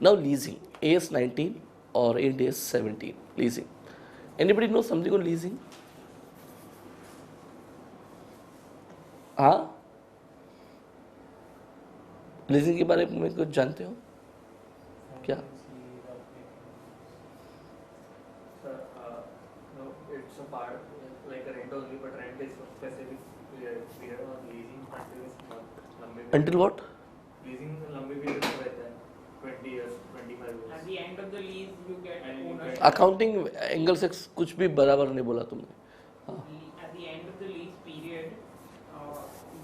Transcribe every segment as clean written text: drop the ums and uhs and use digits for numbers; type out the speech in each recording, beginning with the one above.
Now leasing, AS 19 or AS 17, leasing. Anybody know something on leasing? हाँ, leasing के बारे में कुछ जानते हो क्या? No, it's a part like a rent only, but rent is for specific period और leasing until लंबे Until what? leasing लंबे period में रहता है 20 years, 25 years. At the end of the lease, you get And you ownership. get- accounting angle से कुछ भी बराबर नहीं बोला तुमने. हाँ. At the end of the lease period,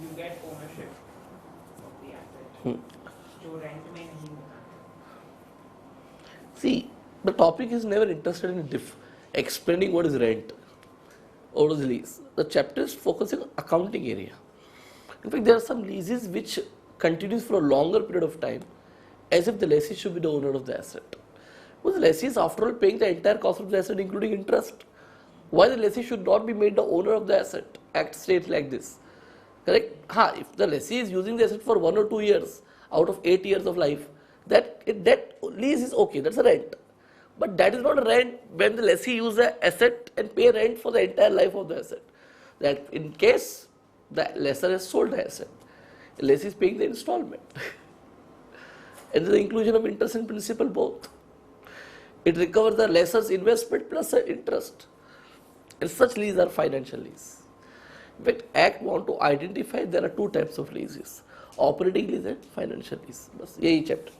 you get ownership of the asset. जो rent में नहीं होता. See, the topic is never interested in explaining what is rent or what is lease. The chapter is focusing on accounting area. In fact, there are some leases which continues for a longer period of time, as if the lessee should be the owner of the asset. Because the lessee is after all paying the entire cost of the asset, including interest. Why the lessee should not be made the owner of the asset? Act states like this. Correct? If the lessee is using the asset for 1 or 2 years out of 8 years of life, that lease is okay, that's a rent. But that is not a rent when the lessee uses the asset and pay rent for the entire life of the asset. That in case the lessor has sold the asset, the lessee is paying the installment. And the inclusion of interest and principal both. It recovers the lessor's investment plus the interest. And such leases are financial lease. In fact, Act want to identify there are 2 types of leases: operating lease and financial lease. बस यही chapter.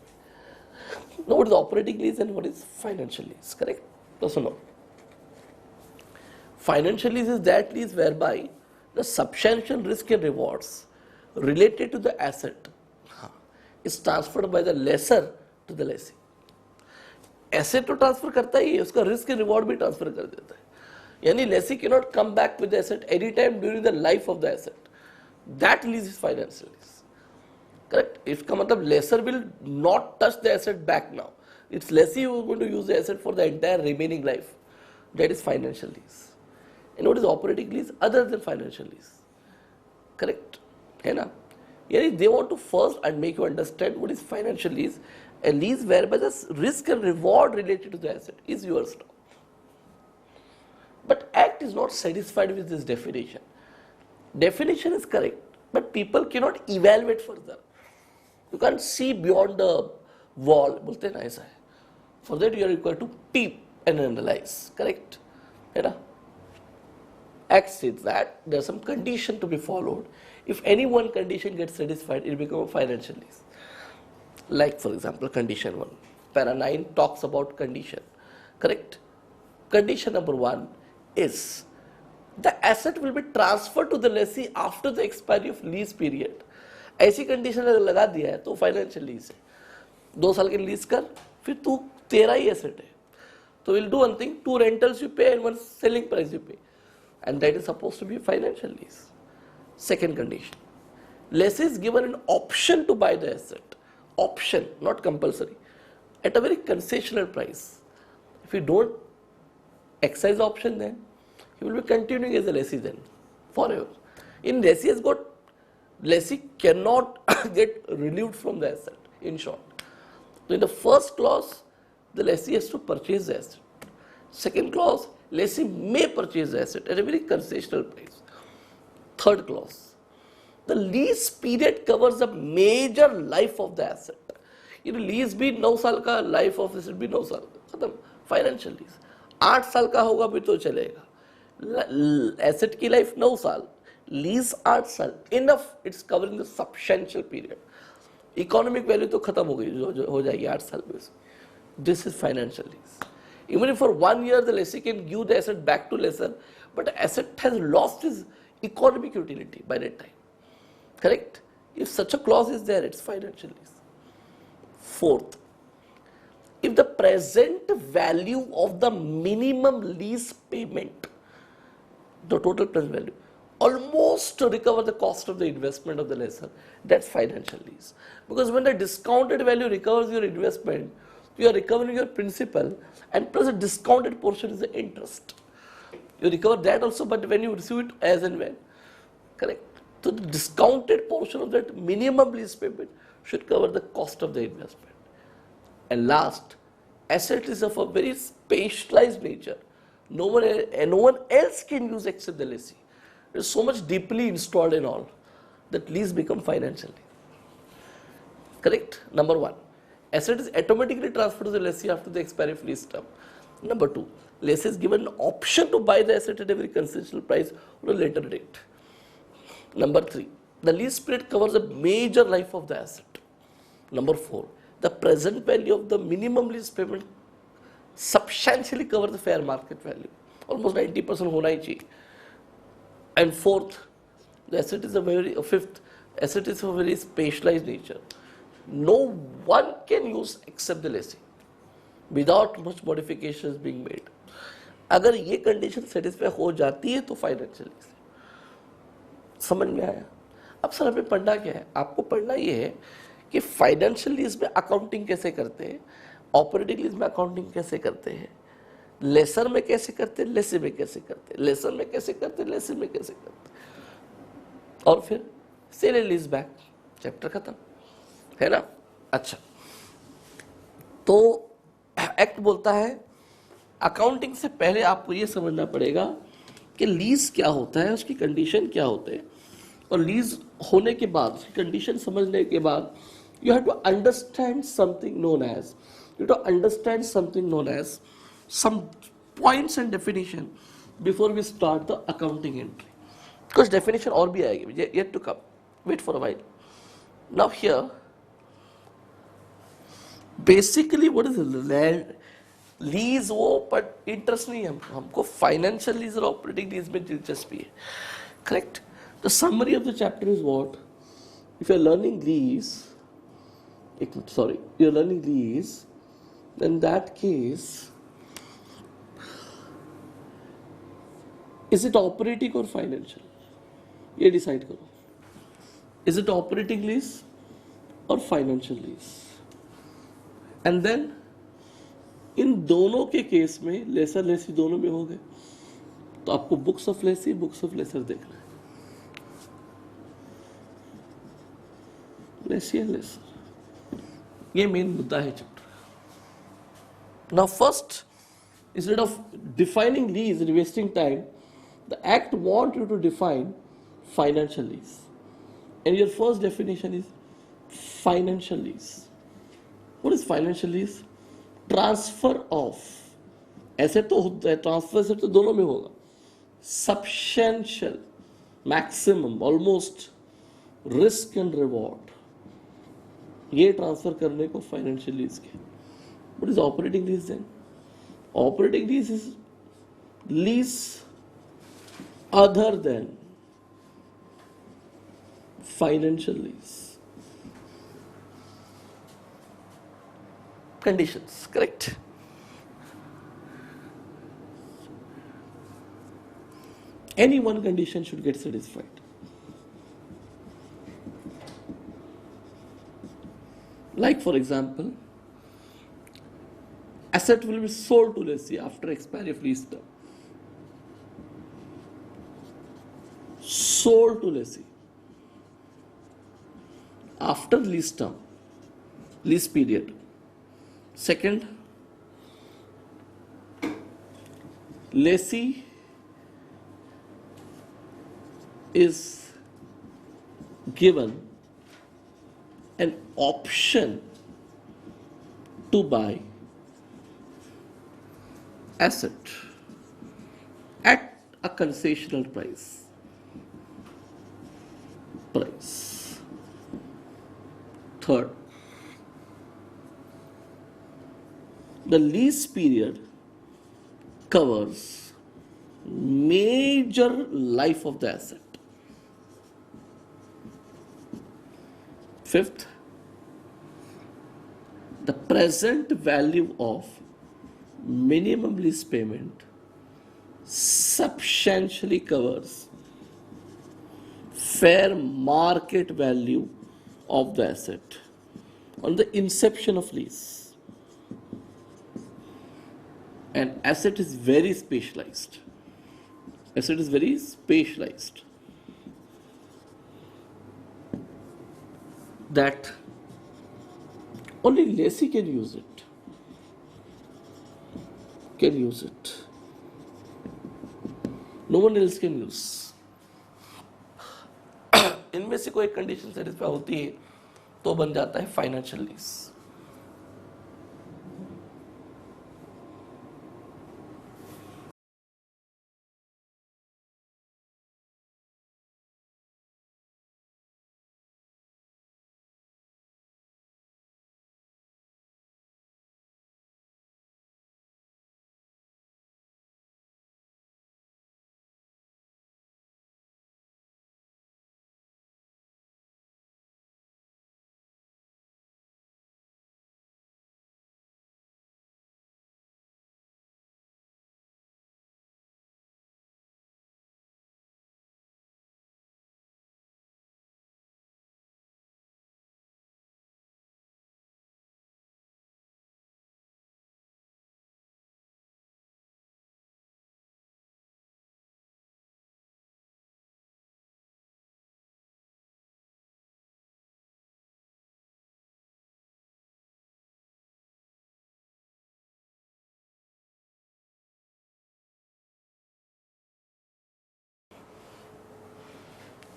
Now, what is operating lease and what is financial lease? Correct? So no. Financial lease is that lease whereby the substantial risk and rewards related to the asset is transferred by the lessor to the lessee. Asset तो transfer करता ही है, उसका risk and reward भी transfer कर देता है. यानी lessee cannot come back with the asset any time during the life of the asset. That lease is financial lease. Correct? इसका मतलब lessor will not touch the asset back now. It's lessee who is going to use the asset for the entire remaining life. That is financial lease. And what is operating lease other than financial lease? Correct? है ना? यानी they want to first and make you understand what is financial lease. A lease whereby the risk and reward related to the asset is yours now. But Act is not satisfied with this definition. Definition is correct, but people cannot evaluate further. You can't see beyond the wall. बोलते हैं ना ऐसा है. For that you are required to peep and analyze. Correct? है ना? Act states that there are some condition to be followed. If any one condition gets satisfied, it becomes a financial lease. Like for example, condition 1. Para 9 talks about condition. Correct? Condition number 1 is the asset will be transferred to the lessee after the expiry of lease period. ऐसी condition अगर लगा दिया है तो financial lease है. 2 साल के lease कर, फिर तू तेरा ही एसेट है. तो will do one thing, 2 rentals you pay and 1 selling price you pay, and that is suppose to be financial lease. Second condition, lessee is given an option to buy the asset. Option, not compulsory, at a very concessional price. If you don't exercise the option, then he will be continuing as a lessee then forever. In lessee cannot get relieved from the asset, in short. So in the first clause, the lessee has to purchase the asset. Second clause, lessee may purchase the asset at a very concessional price. Third clause, the lease period covers the major life of the asset. You know, lease भी 9 साल का, life of asset भी 9 साल का, खत्म. Financial lease 8 साल का होगा भी तो चलेगा. Asset की life 9 साल, lease 8 साल, enough. It's covering the substantial period. Economic value तो खत्म हो गई, जो हो जाएगी 8 साल में. This is financial lease. Even if for 1 year the lessee can give the asset back to lessor, but the asset has lost its economic utility by that time. Correct? If such a clause is there, it's financial lease. Fourth, if the present value of the minimum lease payment, the total present value, almost to recover the cost of the investment of the lessor, that's financial lease. Because when the discounted value recovers your investment, you are recovering your principal, and plus a discounted portion is the interest. You recover that also, but when you receive it as and when. Correct? So the discounted portion of that minimum lease payment should cover the cost of the investment. And last, asset is of a very specialized nature. No one else can use except the lessee. It is so much deeply installed in all that lease become financial. Correct? Number one, asset is automatically transferred to the lessee after the expiry of lease term. Number two, lessee is given an option to buy the asset at a very concessional price on a later date. Number three, the lease period covers a major life of the asset. Number four, the present value of the minimum lease payment substantially covers the fair market value. Almost 90% होना ही चाहिए. And fourth, the asset is fifth, asset is of a very specialized nature. No one can use except the lessee without much modifications being made. अगर ये condition satisfy हो जाती है तो financial lease समझ में आया. अब सर हमें पढ़ना क्या है? आपको पढ़ना ये है कि फाइनेंशियल लीज में अकाउंटिंग कैसे करते हैं, ऑपरेटिंग लीज में अकाउंटिंग कैसे करते हैं, लेसर में कैसे करते हैं, लेसे में कैसे करते हैं, लेसर में कैसे करते हैं, लेसे में कैसे करते हैं, और फिर sale and lease back, chapter खत्म है ना. अच्छा, तो एक्ट बोलता है अकाउंटिंग से पहले आपको ये समझना पड़ेगा कि लीज क्या होता है, उसकी कंडीशन क्या होते हैं, और लीज होने के बाद उसकी कंडीशन समझने के बाद you have to understand something known as some points and definition before we start the accounting entry. Because definition और भी आएगी, yet to come. Wait for a while. Now here, basically what is land lease वो, but interest नहीं है हमको financial lease और operating lease में दिलचस्पी है. Correct. The summary of the chapter is what? If you are learning lease, you're learning lease, then that case, is it operating or financial? ये decide करो. Is it operating lease or financial lease? And then इन दोनों के case में lessor lessee दोनों में हो गए, तो आपको books of lessee books of lessor देखना है. लेसी एंड लेसर, ये मेन मुद्दा है chapter. Now first, instead of defining lease and wasting time, the act want you to define financial lease, and your first definition is financial lease. What is financial lease? Transfer of asset तो होता है, transfer asset तो दोनों में होगा. Substantial, maximum, almost, risk and reward, ये transfer करने को फाइनेंशियल लीज के. What is operating lease then? Operating lease is lease other than financial lease. Conditions, correct? Any one condition should get satisfied. Like for example, asset will be sold to lessee after expiry of lease term. Sold to lessee after lease term, lease period. Second, lessee is given an option to buy asset at a concessional price. Third, the lease period covers major life of the asset. Fifth, the present value of minimum lease payment substantially covers fair market value of the asset on the inception of lease. And asset is very specialized. Asset is very specialized. That only lessee can use it. can use it. No one else can use. इनमें से कोई condition satisfy होती है तो बन जाता है financial lease.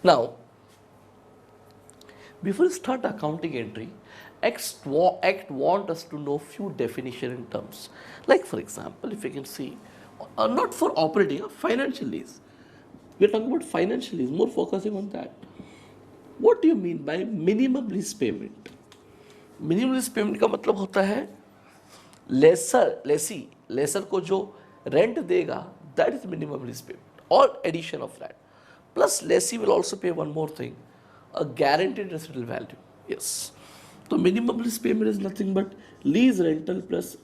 Now, before you start accounting entry, Act want us to know few definition in terms. Like for example, if you can see, not for operating, financial lease. We are talking about financial lease, more focusing on that. What do you mean by minimum lease payment? Minimum lease payment का मतलब होता है laser को जो rent देगा, that is minimum lease payment or addition of that. Plus lessee will also pay one more thing, a guaranteed residual value. Yes. So minimum lease payment is nothing but lease rental plus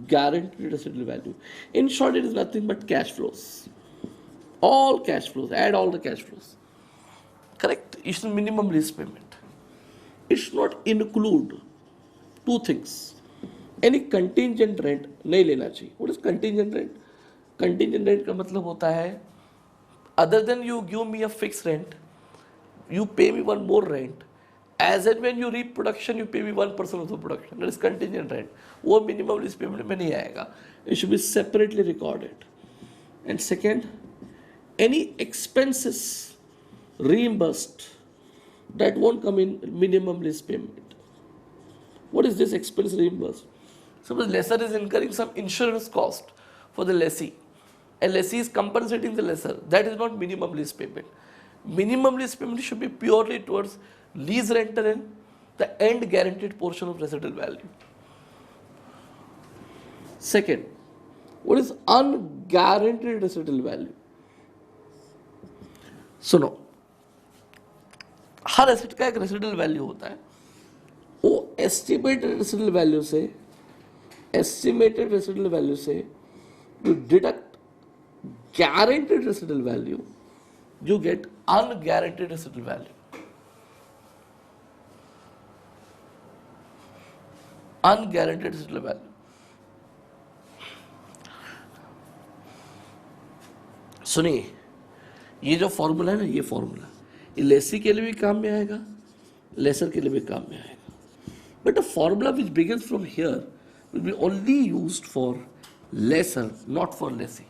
guaranteed residual value. In short, it is nothing but cash flows. All cash flows, add all the cash flows. Correct? It's minimum lease payment. It should not include two things. Any contingent rent नहीं लेना चाहिए. What is contingent rent? Contingent rent का मतलब होता है other than you give me a fixed rent, you pay me one more rent. As and when you reap production, you pay me 1% of the production. That is contingent rent. वो minimum lease payment में नहीं आएगा. It should be separately recorded. And second, any expenses reimbursed that won't come in minimum lease payment. What is this expense reimbursed? Suppose lessor is incurring some insurance cost for the lessee, and lessee is compensating the lessor. That is not minimum lease payment. Minimum lease payment should be purely towards lease rental and the end guaranteed portion of residual value. Second, what is unguaranteed residual value? सुनो, हर asset का एक residual value होता है. वो estimated residual value से you deduct guaranteed residual value, you get unguaranteed residual value. Unguaranteed residual value. सुनिए, ये जो फॉर्मूला है ना, ये फॉर्मूला ये लेसी के लिए भी काम में आएगा, लेसर के लिए भी काम में आएगा. But a formula which begins from here will be only used for lesser, not for lessee.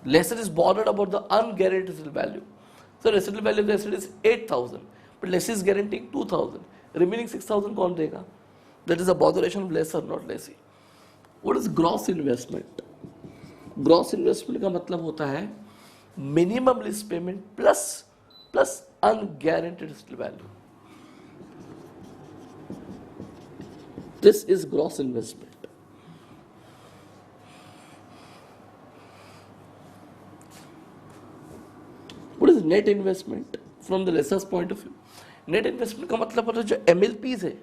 Lesser is bothered about the unguaranteed residual value. So residual value of the asset is 8,000, but lessee is guaranteeing 2,000. Remaining 6,000 कौन देगा? That is a botheration of lesser, not lessee. What is gross investment? Gross investment का मतलब होता है minimum lease payment plus unguaranteed residual value. This is gross investment. What is net investment from the lessor's point of view? Net investment का मतलब होता है जो MLPs है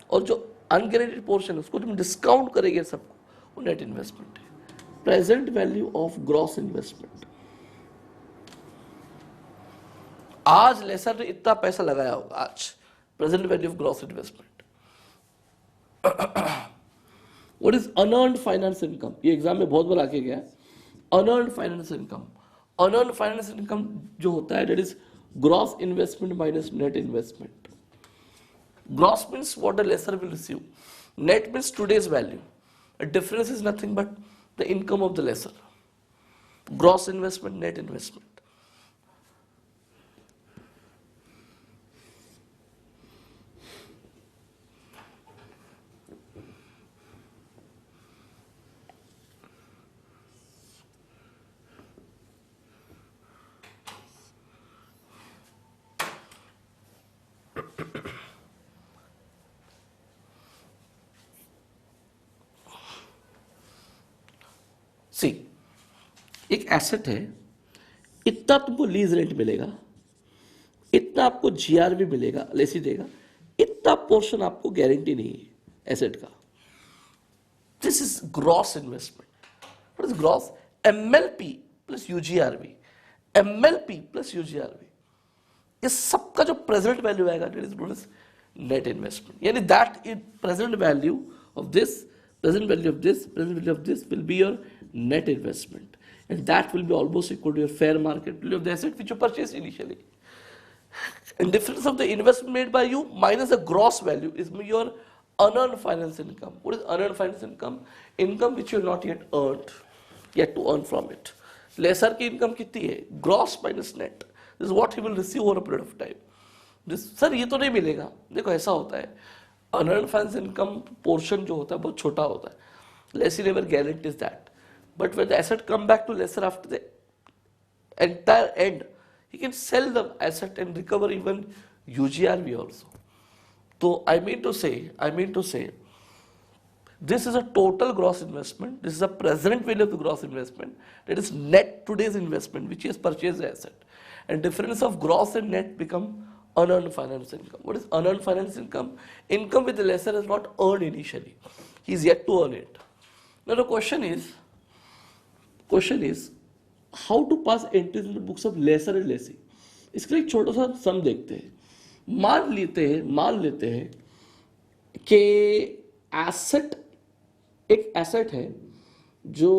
और जो unguaranteed portion है उसको तुम डिस्काउंट करेंगे सबको, वो net investment है. Present value of gross investment. आज लेसर ने इतना पैसा लगाया होगा, आज present value of gross investment. What is unearned finance income? ये एग्जाम में बहुत बार आके गया है. Unearned finance income, unearned finance income जो होता है, that is gross investment minus net investment. Gross means what the lesser will receive, net means today's value, difference is nothing but the income of the lessor. Gross investment, net investment. सी एक asset है, इतना तुमको lease rent मिलेगा, इतना आपको GRV मिलेगा, लेसी देगा, इतना पोर्शन आपको गारंटी नहीं है एसेट का. This is gross investment. What is gross? MLP plus UGRV, MLP plus UGRV, इस सबका जो प्रेजेंट वैल्यू आएगा that is known as net investment. यानी that is present value of this, present value of this, present value of this will be your net investment, and that will be almost equal to your fair market value of the asset which you purchased initially. And difference of the investment made by you minus the gross value is your unearned finance income. What is unearned finance income? Income which you have not yet earned, yet to earn from it. Lessor की income कितनी है? Gross minus net. This is what he will receive over a period of time. This, sir ये तो नहीं मिलेगा. देखो ऐसा होता है, unearned finance income portion जो होता है बहुत छोटा होता है. Lessee never guarantees that. But when the asset come back to lessor after the entire end, he can sell the asset and recover even UGRV also. So I mean to say, this is a total gross investment. This is a present value of the gross investment. That is net today's investment which he has purchased the asset. And difference of gross and net become unearned finance income. What is unearned finance income? Income with the lessor is not earned initially. He is yet to earn it. Now the question is how to pass entries in the books of lessor and lessee. इसके लिए एक छोटा सा सम देखते हैं. मान लेते हैं कि एक एसेट है जो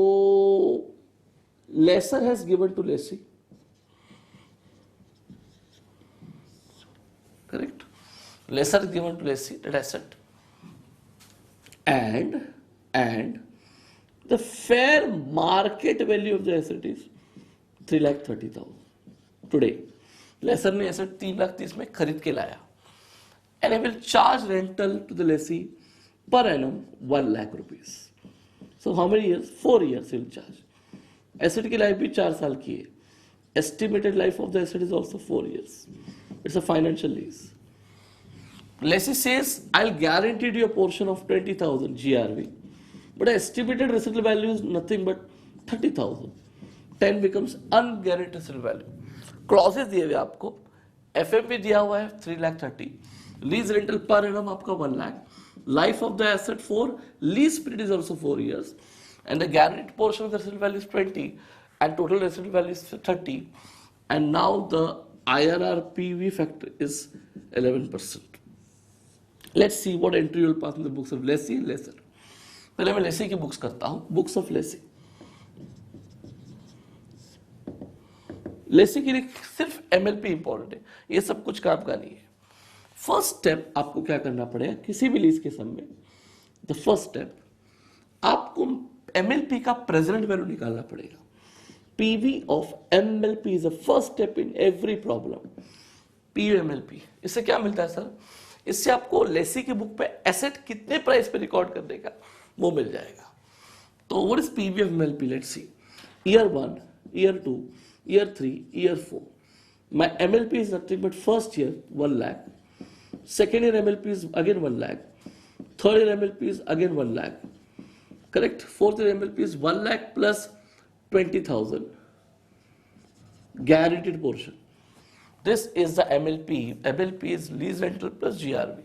lessor has given to lessee. Correct? Lessor is given to lessee that asset, and the fair market value of the asset is 3,30,000 today. Lessor ने asset 3,30,000 में खरीद के लाया, and he will charge rental to the lessee per annum 1 lakh rupees. So how many years? 4 years he will charge. Asset की life भी 4 साल की है. Estimated life of the asset is also 4 years. It's a financial lease. Lessee says, I'll guarantee you a portion of 20,000 GRV, but estimated residual value is nothing but 30,000. 10 becomes unguaranteed residual value. Clauses दिए हुए आपको, FMV दिया हुआ है 3,30,000, lease rental per annum आपका 1 lakh, life of the asset 4, lease period is also 4 years, and the guaranteed portion of the residual value is 20, and total residual value is 30, and now the IRR PV factor is 11%. Let's see what entry you will pass in the books of lessee and lessor. पहले मैं lessee की books करता हूँ. Books of lessee. Lessee के लिए सिर्फ MLP important है. ये सब कुछ काम का नहीं है. First step आपको क्या करना पड़ेगा किसी भी लीज के सम में? The first step आपको MLP का present value निकालना पड़ेगा. PV of MLP is the first step in every problem. PV MLP. इससे क्या मिलता है सर? इससे आपको लेसी की बुक पे एसेट कितने प्राइस पे रिकॉर्ड करने का वो मिल जाएगा. तो what is PV of MLP? Let's see. Year 1, Year 2, Year 3, Year 4. My MLP is nothing but first year 1 lakh. Second year MLP is again 1 lakh. Third year MLP is again 1 lakh. Correct? Fourth year MLP is 1 lakh plus 20,000 guaranteed portion. This is the MLP. MLP is lease rental plus GRV.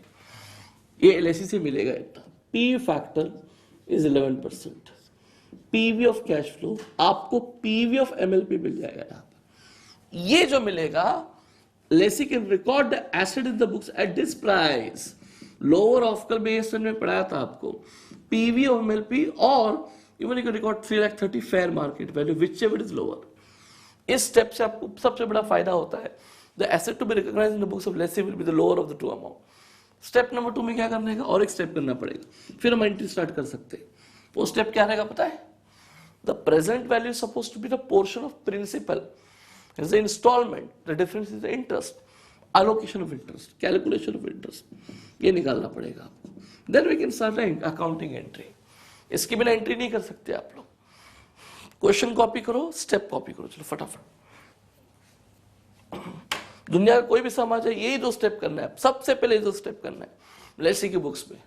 ये LSE से मिलेगा इतना. PV factor is 11%. PV of cash flow आपको PV of MLP मिल जाएगा यहाँ पर. ये जो मिलेगा lessee can record the asset in the books at this price. Lower ऑफकल बेस में पढ़ाया था आपको. PV of MLP और even you can record 3,30,000 fair market value, whichever is lower. इस स्टेप से आपको सबसे बड़ा फायदा होता है. The asset to be recognized in the books of lessee will be the lower of the two amount. Step number 2 में क्या करना है और एक स्टेप करना पड़ेगा. फिर हम एंट्री स्टार्ट कर सकते हैं. वो स्टेप क्या रहेगा पता है? The present value suppose to be the portion of principal, is the instalment, the difference is the interest, allocation of interest, calculation of interest, ये निकालना पड़ेगा आपको. Then we can start an accounting entry. इसके बिना entry नहीं कर सकते आप लोग. क्वेश्चन कॉपी करो, स्टेप कॉपी करो, चलो फटाफट. दुनिया का कोई भी समाज है, यही दो स्टेप करना है. सबसे पहले ये दो स्टेप करना है. लेसी की बुक्स में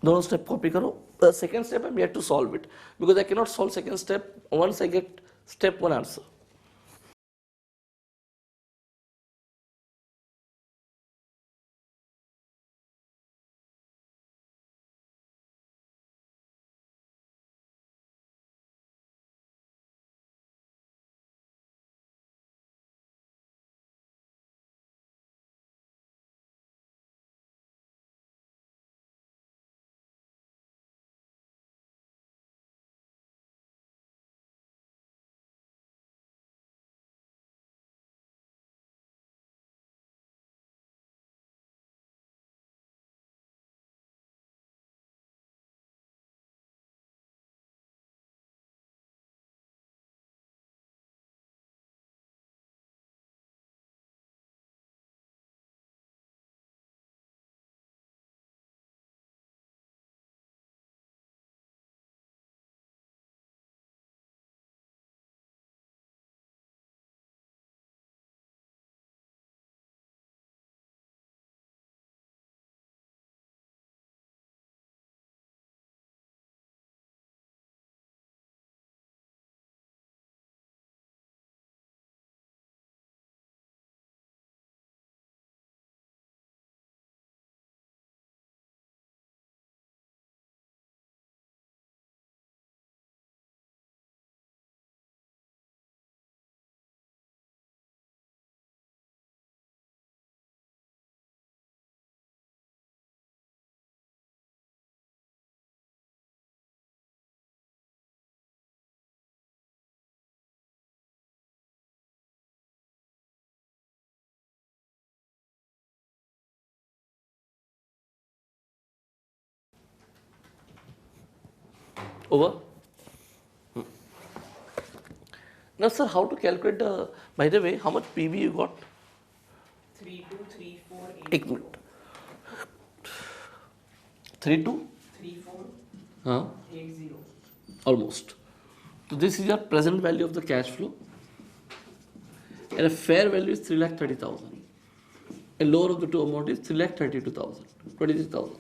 दोनों स्टेप कॉपी करो. Second step I am yet to solve it because I cannot solve second step once I get step one answer. Over. Now, sir, how to calculate the? By the way, how much PV you got? 3234 एक minute. 32? 34 हाँ, 80. almost. So this is your present value of the cash flow, and a fair value is 3,30,000. A lower of the two amount is 3,32,000, 26,000.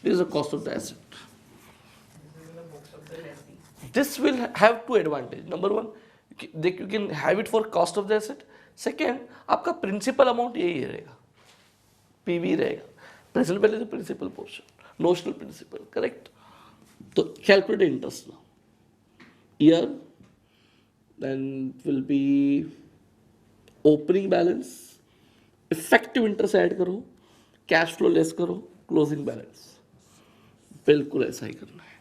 This is the cost of the asset. This is in the books of the lessee. This will have two advantage. Number one, you can have it for cost of the asset. Second, आपका principal amount यही रहेगा, PV रहेगा. Present value is the principal portion, notional principal, correct? So calculate the interest now. Year, then will be opening balance, effective interest add करो, cash flow less करो, closing balance. बिल्कुल ऐसा ही करना है.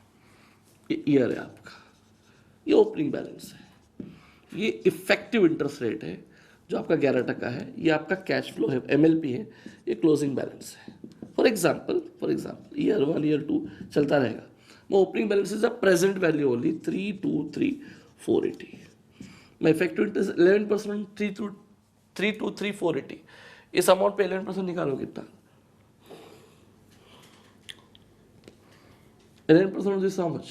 ये ईयर है आपका, ये ओपनिंग बैलेंस है, ये इफेक्टिव इंटरेस्ट रेट है जो आपका 11% है, ये आपका कैश फ्लो है, MLP है, ये क्लोजिंग बैलेंस है. फॉर एग्जाम्पल ईयर 1 ईयर 2 चलता रहेगा. मैं opening balance is the present value only 323,480. मैं इफेक्टिव इंटरेस्ट 11%, 323,480. इस अमाउंट पे 11% निकालो कितना? 11% of this how much?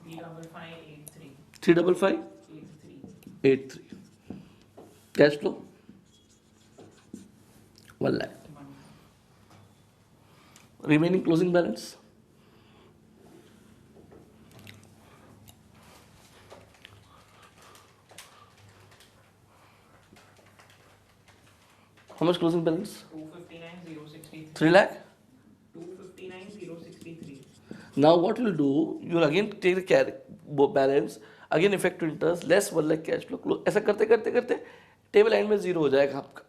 35583. 355,83. Cash flow 1 lakh. Remaining closing balance how much closing balance? 259,063. 3 lakh. 259,063. Now what you'll do, you'll again take the balance, again effective interest, less 1 lakh cash flow. ऐसा करते करते करते table and में zero हो जाएगा आपका.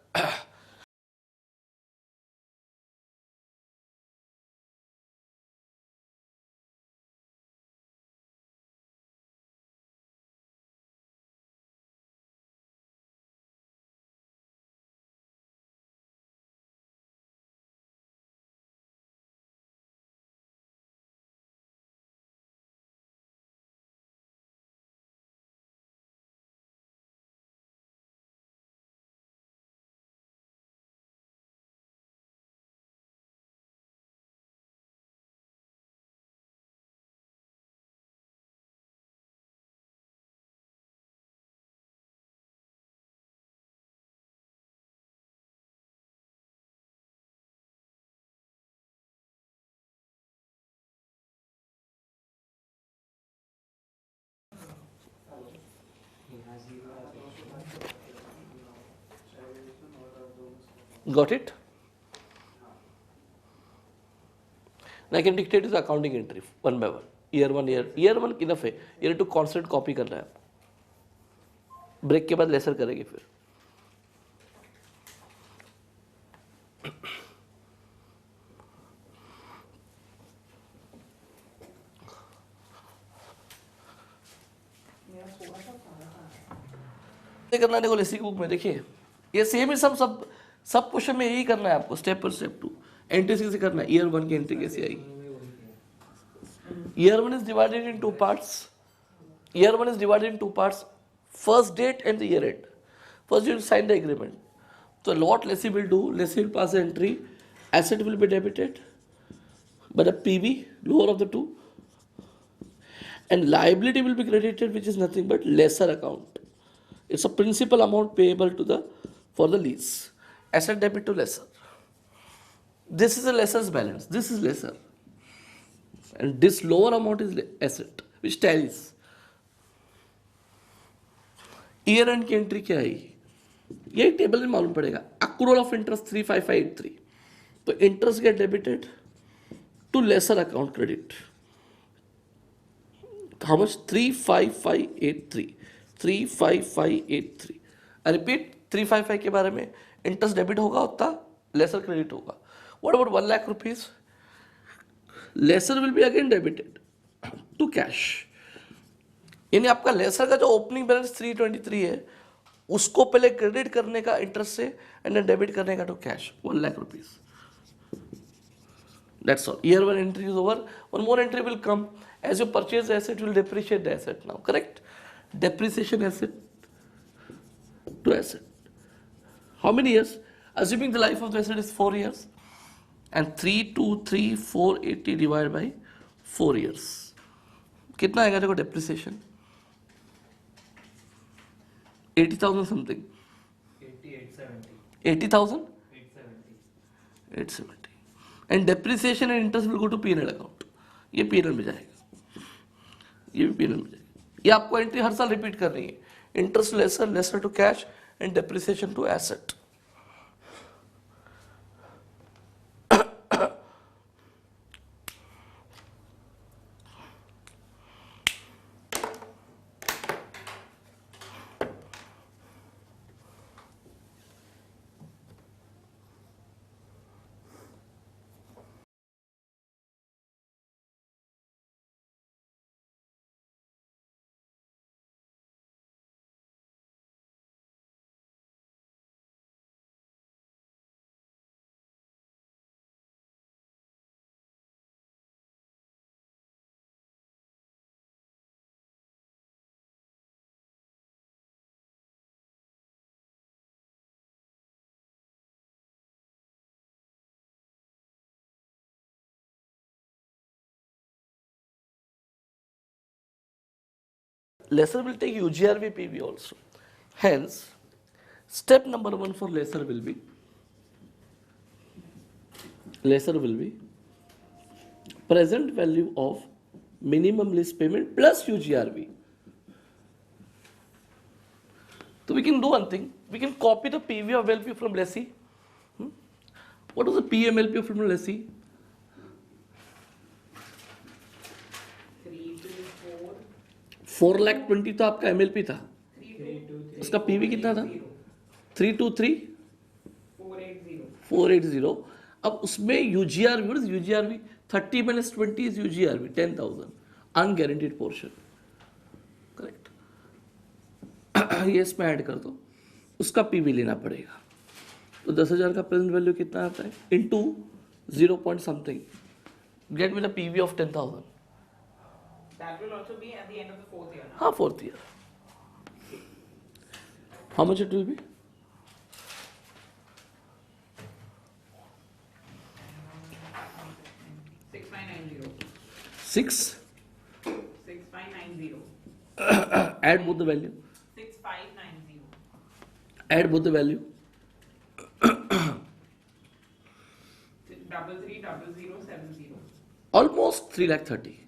Got it? Now I can dictate the accounting entry one by one. Year one enough है. Year two constant copy करना है आपको. ब्रेक के बाद लेसर करेंगे फिर. करना देखो लेसी की बुक में देखिए ये सेम ही सब क्वेश्चन में यही करना है आपको स्टेप पर स्टेप 2. एंट्री कैसे करना है, ईयर 1 की एंट्री कैसे आएगी. Year 1 is divided in 2 parts. Year 1 is divided in 2 parts, first date and the year end. First date sign the agreement. So what lessee will do, lessee will pass the entry, asset will be debited by the PV, lower of the two, and liability will be credited, which is nothing but lesser account. It's a principal amount payable to for the lease. Asset debit to lesser. This is a lesser's balance. This is lesser. And this lower amount is asset, which tallies. Year end की entry क्या आएगी? यही table में मालूम पड़ेगा. Accrual of interest 35583. तो interest get debited to lessor account credit. How much? 35583. 35583. I repeat, 355 के बारे में इंटरेस्ट डेबिट होगा, उतना लेसर क्रेडिट होगा. What about 1 lakh rupees? Lessor will be again debited to cash. यानी आपका लेसर का जो ओपनिंग बैलेंस 323 है उसको पहले क्रेडिट करने का इंटरेस्ट से एंड देन डेबिट करने का to cash 1 lakh rupees. That's all. Year 1 entry is over. One more entry will come. As you purchase the asset, you will depreciate the asset now. Correct? Depreciation asset to asset. How many years? Assuming the life of the asset is 4 years. And 323,480 divided by 4 years. कितना आएगा देखो depreciation? 80,000 something. 80,870. 80,000? 870. 870. And depreciation and interest will go to P&L account. ये P&L में जाएगा. ये भी P&L में जाएगा. ये आपको एंट्री हर साल रिपीट कर रही है. Interest lessor, lessor to cash and depreciation to asset. Lesser will take UGRV PV also. Hence, step number 1 for lesser will be present value of minimum lease payment plus UGRV. So we can do one thing. We can copy the PV of value from lessee. What was the PMLP of Phenomenal SC? 324 4,20,000 तो आपका MLP था, 32 उसका PV कितना था? 323 480 480. अब उसमें UGRV, what is UGRV? 30 minus 20 is UGRV, 10,000, unguaranteed portion, correct. ये इसमें ऐड कर दो, उसका PV लेना पड़ेगा. तो 10,000 का प्रेजेंट वैल्यू कितना आता है? Into 0 point something, get with a PV of 10,000. that will also be at the end of the fourth year, no? हाँ, 4th year. How much it will be? 6590 6. 6590 Add both the value. 6590 Add both the value. 330070 Almost 3,30,000.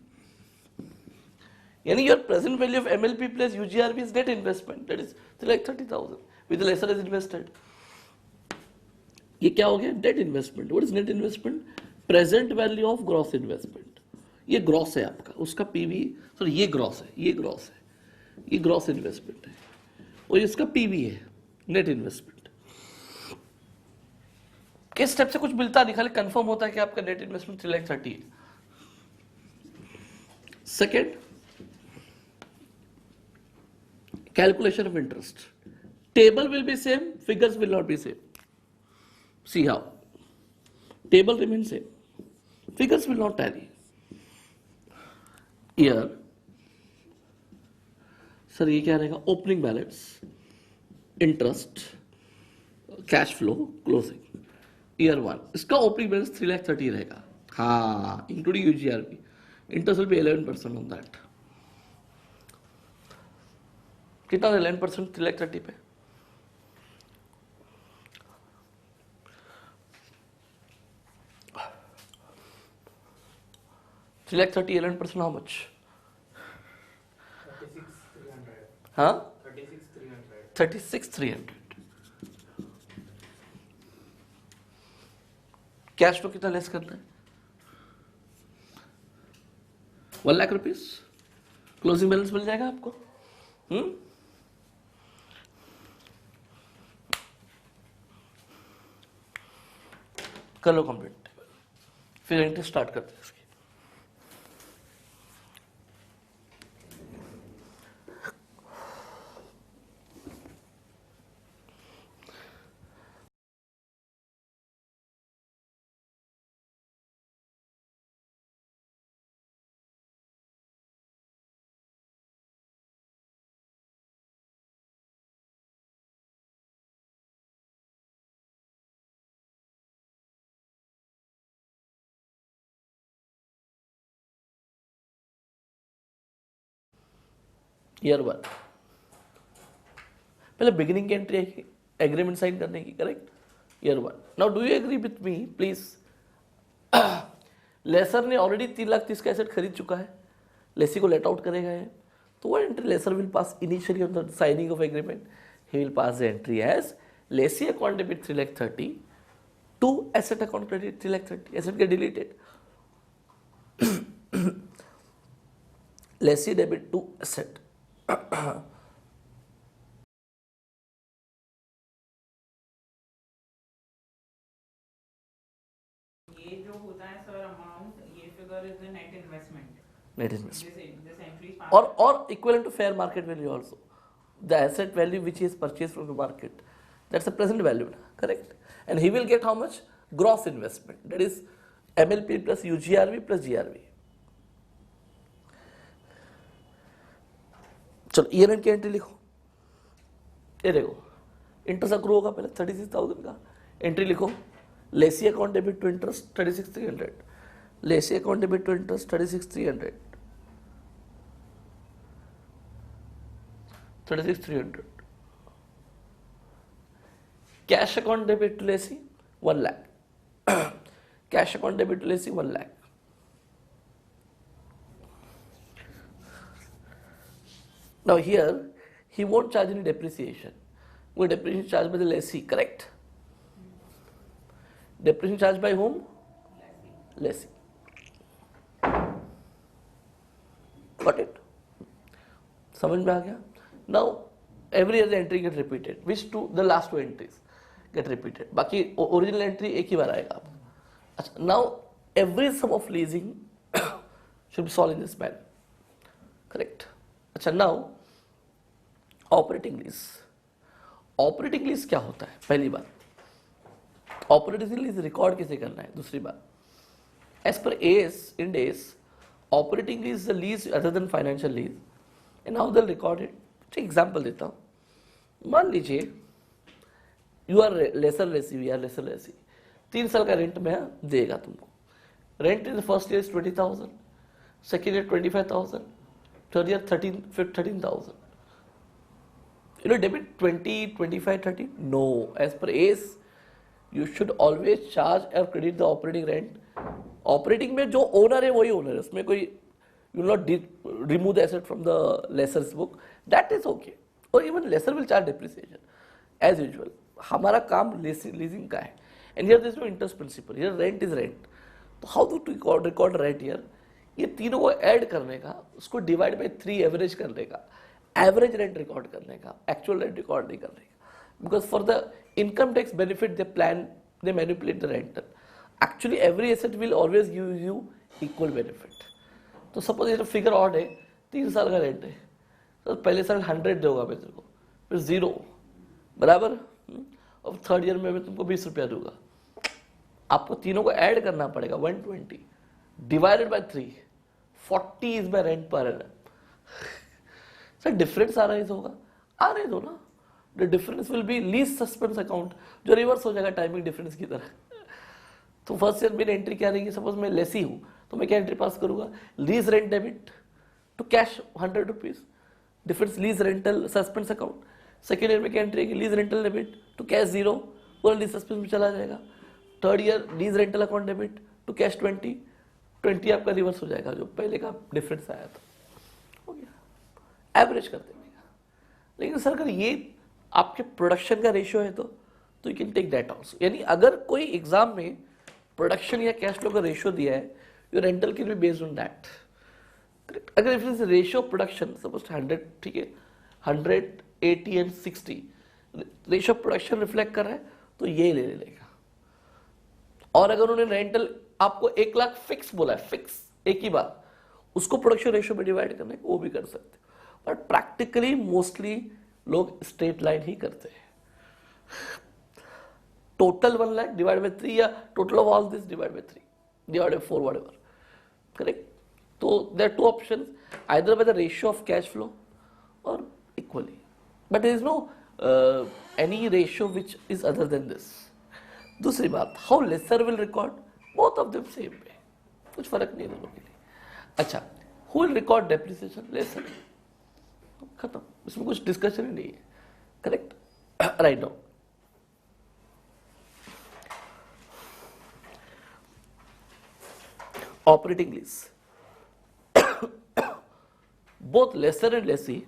यानी your present value of MLP plus UGRV is net investment, that is 3,30,000 with the lesser is invested. ये क्या हो गया? Net investment. What is net investment? Present value of gross investment. ये gross है आपका, उसका PV, sorry ये gross है, ये gross है, ये gross investment है, और इसका PV है, net investment. किस स्टेप से कुछ मिलता नहीं, खाली कंफर्म होता है कि आपका नेट इन्वेस्टमेंट 3,30,000 है. Second, calculation of interest. Table will be same, figures will not be same. See how? Table remains same, figures will not tally. Here, sir ये क्या रहेगा? Opening balance, interest, cash flow, closing. Year 1, इसका opening balance 3,30,000 रहेगा. हाँ, including UGRV. Interest will be 11% on that. कितना 11% 3,30,000 पे? $3,30,000, 11%, how much? 36,300. हाँ, 36,300. 36,300. Cash flow कितना लेस करना है? 1,00,000 रुपीज. क्लोजिंग बैलेंस मिल जाएगा आपको. कर लो कंप्लीट, फिर एंट्री स्टार्ट करते हैं इसकी. ईयर 1, पहले बिगिनिंग की एंट्री आएगी एग्रीमेंट साइन करने की, correct. Year 1. Now do you agree with me please? Lessor ने ऑलरेडी 3,30,000 का एसेट खरीद चुका है, लेसी को लेट आउट करेगा है, तो what entry lessor will pass initially on the signing of agreement? He will pass the entry as lessee account debit 3,30,000 to asset account credit 3,30,000. Asset get deleted. Lessee debit to asset. ये जो होता है sir amount, ये figure is the net investment. Net investment. This entry is Or equivalent to fair market value also. The asset value which he has purchased from the market, that's the present value, correct? And he will get how much? Gross investment. That is MLP plus UGRV plus GRV. चलो year and की entry लिखो. ये देखो, interest accrue होगा पहले 36,000 का. Entry लिखो, lessee account debit to interest 36,300. Lessee account debit to interest 36,300. 36,300. Cash account debit to lessee 1,00,000. Cash account debit to lessee 1,00,000. Now here he won't charge any depreciation. We depreciation charged by the lessee, correct? Depreciation charged by whom? Lessee. Got it? समझ में आ गया? Now every other entry get repeated. Which two? The last two entries get repeated. बाकी original entry एक ही बार आएगा आपका. अच्छा, now every sum of leasing should be solved in this manner. Correct? अच्छा, now operating lease. Operating lease क्या होता है? पहली बात. Operating lease रिकॉर्ड किसे करना है? दूसरी बात. As per AS, Ind AS, operating lease is the lease other than financial lease. And how they'll record it? Example देता हूँ. मान लीजिए you are lessor lessee, we are lessor lessee. 3 साल का रेंट में देगा तुमको. Rent in first year 20,000, second year 25,000, third year 13,000. You know, debit 20, 25, 30? No. As per ACE, you should always charge or credit the operating rent. Operating में जो owner है वही owner है, उसमें कोई you will not remove the asset from the lessor's book. That is okay. Or even lessor will charge depreciation as usual. हमारा काम leasing का है. And here there is no interest principle. Here rent is rent. तो how do you record rent here? ये तीनों को add करने का, उसको डिवाइड बाई 3 एवरेज करने का, एवरेज रेंट रिकॉर्ड करने का, एक्चुअल रेंट रिकॉर्ड नहीं करने का. Because for the income tax benefit they plan, they manipulate the rental. Actually every asset will always give you equal benefit. तो सपोज ये figure odd है, 3 साल का रेंट है, तो पहले साल 100 दूंगा मैं तेरे को, फिर 0 बराबर, और थर्ड ईयर में मैं तुमको 20 रुपया दूंगा. आपको तीनों को ऐड करना पड़ेगा. 120 divided by 3, 40 is my rent per annum. Sir difference आ रहा है, होगा आने दो ना. The difference will be lease suspense account, जो रिवर्स हो जाएगा टाइमिंग डिफरेंस की तरह. तो फर्स्ट ईयर मेरी एंट्री क्या रहेगी? सपोज मैं लेसी हूँ तो मैं क्या एंट्री पास करूंगा? Lease rent debit to cash 100 rupees, difference lease rental suspense account. Second year में क्या एंट्री है? Lease rental debit to cash 0, पूरा लीज सस्पेंस में चला जाएगा. Third year lease rental account debit to cash 20 आपका reverse हो जाएगा, जो पहले का डिफरेंस आया था. हो गया, एवरेज कर देगा. लेकिन सर अगर ये आपके प्रोडक्शन का रेशियो है तो you can take that also. यानी अगर कोई एग्जाम में प्रोडक्शन या कैश फ्लो का रेशियो दिया है, your rental can be based on that. अगर if is ratio production suppose 100, ठीक है, 100, 80 एंड 60 रेशियो प्रोडक्शन रिफ्लेक्ट कर रहा है तो ये ले लेगा. और अगर उन्होंने रेंटल आपको 1 लाख फिक्स बोला है, फिक्स एक ही बात, उसको प्रोडक्शन रेशियो में डिवाइड करना है, वो भी कर सकते. बट प्रैक्टिकली मोस्टली लोग स्ट्रेट लाइन ही करते हैं. टोटल 1 लाख डिवाइड बाय 3 या total of all this divide by 3 divide by 4 whatever. Correct. तो there are 2 options, either by the ratio of cash flow or equally. But there is no any ratio which is other than this. दूसरी बात, how lessor will record, both of them same way, कुछ फर्क नहीं है दोनों के लिए. अच्छा, who will record depreciation? Lessor. खत्म, इसमें कुछ डिस्कशन ही नहीं है. Correct. Right now operating lease. both lessor and lessee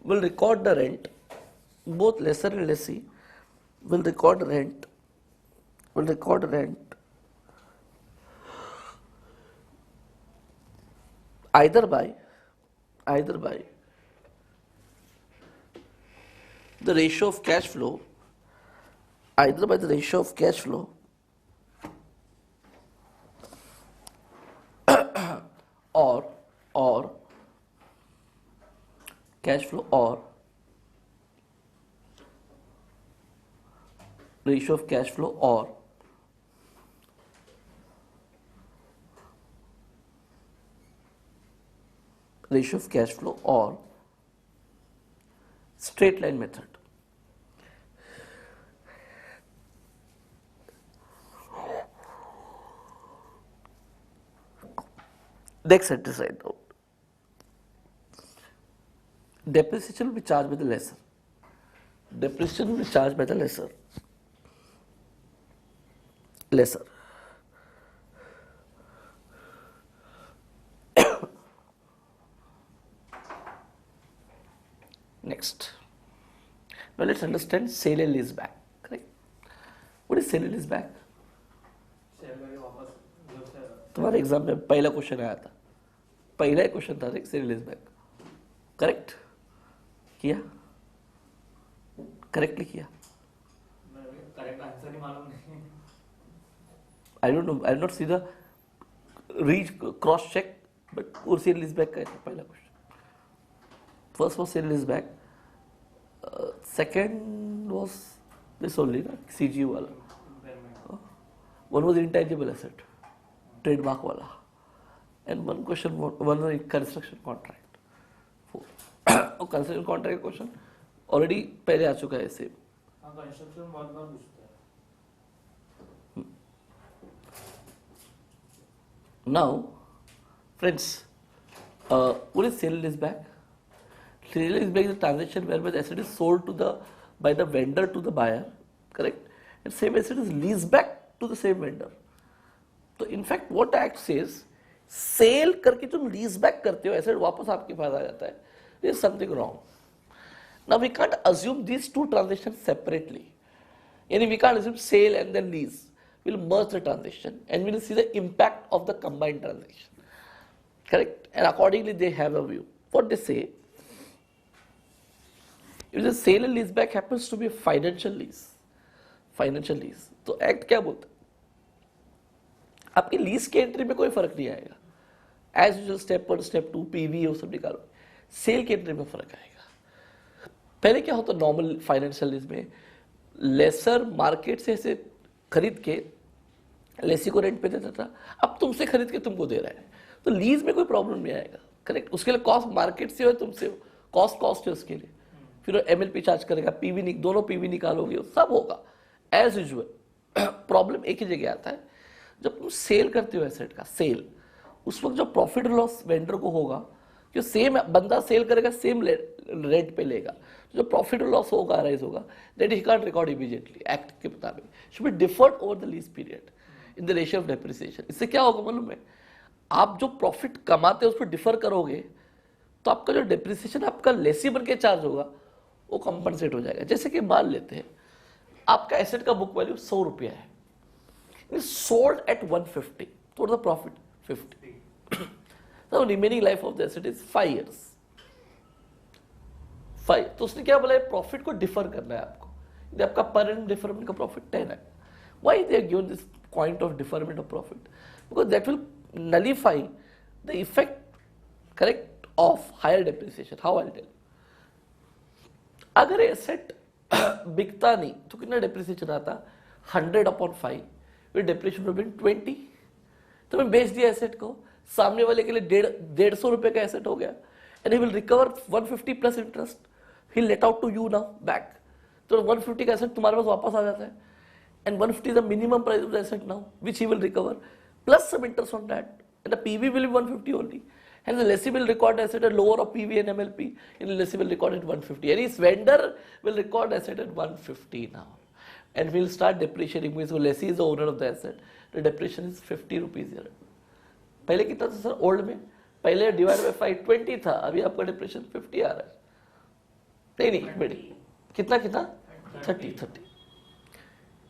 will record the rent. Both lessor and lessee will record rent. Either by the ratio of cash flow, or cash flow or ratio of cash flow or ratio of cash flow or straight line method. Next sentence write down. Depreciation will be charged by the lessor. Depreciation will be charged by the lessor. Next. Now let's understand sale and lease back. Correct? What is sale and lease back? Sale करके वापस जो से तुम्हारे exam में पहला question आया था, पहला ही क्वेश्चन था sale and lease back, correct किया? करेक्टली किया? करेक्ट आंसर ही मालूम नहीं. I don't know. I did not see the cross check, but और sale lease back का था पहला question. First was sale lease back. Second was this only ना CGU वाला. One was intangible asset, trademark वाला, and one question one was construction contract. और construction contract question already पहले आ चुका है ऐसे. हाँ कंस्ट्रक्शन बहुत बार पूछता है. Now, friends, what is sale and lease back? Sale and lease back is a transaction whereby the asset is sold by the vendor to the buyer, correct? And same asset is leased back to the same vendor. So in fact, what act says, sale करके जो lease back करते हो, asset वापस आपके पास आ जाता है. There is something wrong. Now we can't assume these two transactions separately. Yani we can't assume sale and then lease. We'll merge the transaction and we'll see the impact of the combined transaction. Correct? And accordingly they have a view. What they say, if the sale and lease back happens to be a financial lease, तो act क्या बोलता है? आपकी lease के entry में कोई फर्क नहीं आएगा. As usual step 1, step 2, PV वो सब निकालो. सेल के एंट्री में फर्क आएगा. पहले क्या होता नॉर्मल फाइनेंशियल लीज में, लेसर मार्केट से ऐसे खरीद के लेसी को रेंट पे देता था, अब तुमसे खरीद के तुमको दे रहा है, तो लीज में कोई प्रॉब्लम नहीं आएगा. करेक्ट? उसके लिए कॉस्ट मार्केट से हो तुमसे हो, कॉस्ट है उसके लिए. फिर एमएलपी चार्ज करेगा, पीवी दोनों पीवी निकालोगे, सब होगा एज यूजुअल. प्रॉब्लम एक ही जगह आता है जब तुम सेल करते हो एसेट का. सेल उस वक्त जो प्रॉफिट लॉस वेंडर को होगा, जो सेम बंदा सेल करेगा सेम रेट पे लेगा, जो प्रॉफिट लॉस होगा राइज होगा, that he can't record immediately. Act के मुताबिक should be deferred over the lease period in the ratio of depreciation. इससे क्या होगा मालूम है? आप जो प्रॉफिट कमाते हो उस पर डिफर करोगे तो आपका जो डेप्रिसिएशन आपका लेसी बन के चार्ज होगा वो कंपनसेट हो जाएगा. जैसे कि मान लेते हैं आपका एसेट का बुक वैल्यू 100 रुपया है, सोल्ड एट 150, तो द प्रॉफिट 50. तो remaining life of the asset is 5 years. 5. तो उसने क्या बोला है? प्रॉफिट को डिफर करना है आपको. यदि आपका पर एनम डिफरमेंट का प्रॉफिट 10 है, why they are given this point of deferment of profit? Because that will nullify the effect, correct, of higher depreciation. How I tell? अगर एसेट बिकता नहीं तो कितना डेप्रिसिएशन आता? 100/5. फिर डेप्रिसिएशन बिन 20. तो मैं बेच दिया एसेट को, सामने वाले के लिए 150 रुपए का एसेट हो गया, and he will recover 150 plus interest. He let out to you now back. तो 150 का एसेट तुम्हारे पास वापस आ जाता है, and 150 is the minimum price of the asset now which he will recover plus some interest on that, and the PV will be 150 only. And the lessee will record asset at lower of PV and MLP, and the lessee will record at 150. And his vendor will record asset at 150 now, and will start depreciating. Means the lessee is the owner of the asset. The depreciation is 50 rupees here. पहले कितना था sir old में? पहले divide by 5 20 था, अभी आपका depression 50 आ रहा है. नहीं बेटी, कितना 30.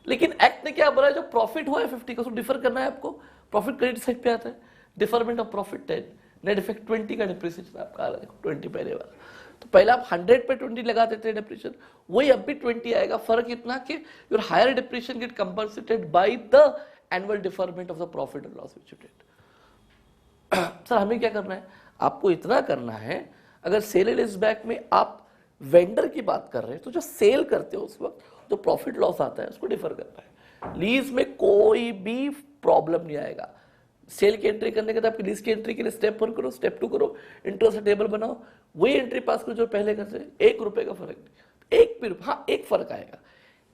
लेकिन एक्ट ने क्या बोला? जो प्रॉफिट हुआ है 50 का उसको डिफर करना है आपको. प्रॉफिट क्रेडिट साइड पे आता है, deferment of profit 10, net effect 20 का डिप्रिसिएशन आपका आ रहा है. 20 पहले वाला, तो पहले आप 100 पे 20 लगा देते हैं डिप्रिसिएशन, वही अब भी 20 आएगा. फर्क इतना कि your higher depreciation get compensated by the annual deferment of the profit and loss which you did. Sir हमें क्या करना है? आपको इतना करना है, अगर सेल एंड लीज बैक में आप वेंडर की बात कर रहे हैं तो जो सेल करते हो उस वक्त जो प्रॉफिट लॉस आता है उसको डिफर करना है. लीज में कोई भी प्रॉब्लम नहीं आएगा. सेल की एंट्री करने के बाद आपकी लीज की एंट्री के लिए स्टेप 1 करो, स्टेप 2 करो, इंटरेस्ट टेबल बनाओ, वही एंट्री पास करो जो पहले करते हैं. 1 रुपए का फर्क नहीं. एक फर्क आएगा.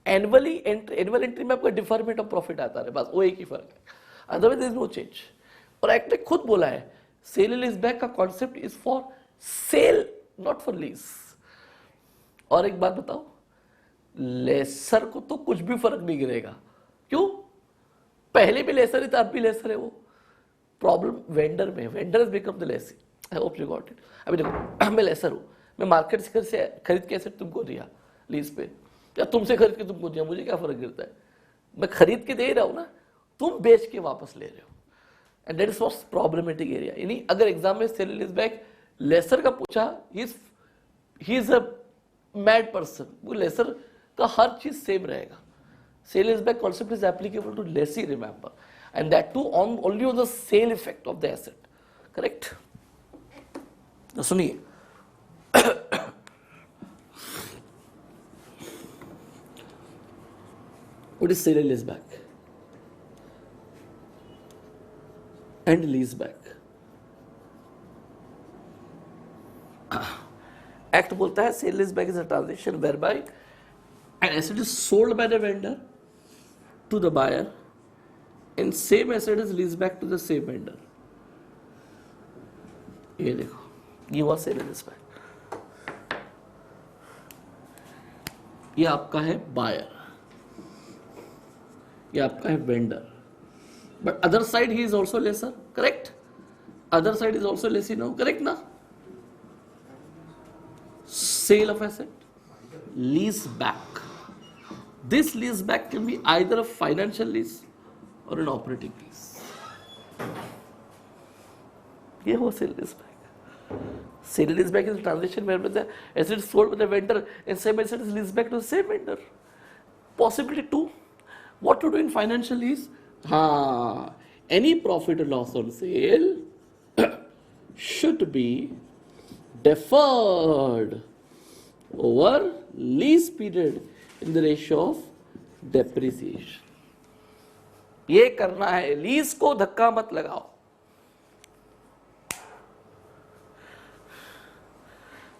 एनुअल एंट्री में आपका डिफरमेंट ऑफ प्रॉफिट आता है, बस वो एक ही फर्क है, otherwise there is no change. और एक्ट ने खुद बोला है सेल एंड लीज बैक का concept is for sale not for lease. और एक बात बताओ, लेसर को तो कुछ भी फर्क नहीं गिरेगा. क्यों? पहले भी लेसर है तो अब भी लेसर है. वो प्रॉब्लम वेंडर में, vendor has become the Lesi. I hope you got it. अभी देखो मैं लेसर हूं, मैं मार्केट से खरीद के एसेट तुमको दिया लीज पे, या तुमसे खरीद के तुमको दिया, मुझे क्या फर्क गिरता है? मैं खरीद के दे रहा हूं ना, तुम बेच के वापस ले रहे हो, and that is what problematic area. यानी अगर एग्जाम में सेल लीज बैक लेसर का पूछा, he is a mad person, वो लेसर का हर चीज सेम रहेगा। Sale lease back concept is applicable to lessee, remember, and that too on only on the sale effect of the asset, correct. तो सुनिए, what is sale and lease back and lease back? Act बोलता है sale lease back is a transaction whereby an asset is sold by the vendor to the buyer and same asset is leased back to the same vendor. ये देखो, ये हुआ sale and lease back। ये आपका है buyer, ये आपका है वेंडर, बट अदर साइड ही is also lessor, correct. Other side is also lessee, no, correct ना। Sale of asset, lease back. This lease back can be either a financial lease or an operating lease. ये हुआ sale lease back. Sale lease back is a transaction where the asset is sold by the vendor and same asset is leased back to the same vendor. Possibility 2. What to do in financial lease? Any profit or loss on sale should be deferred over lease period in the ratio of depreciation. ये करना है, lease को धक्का मत लगाओ।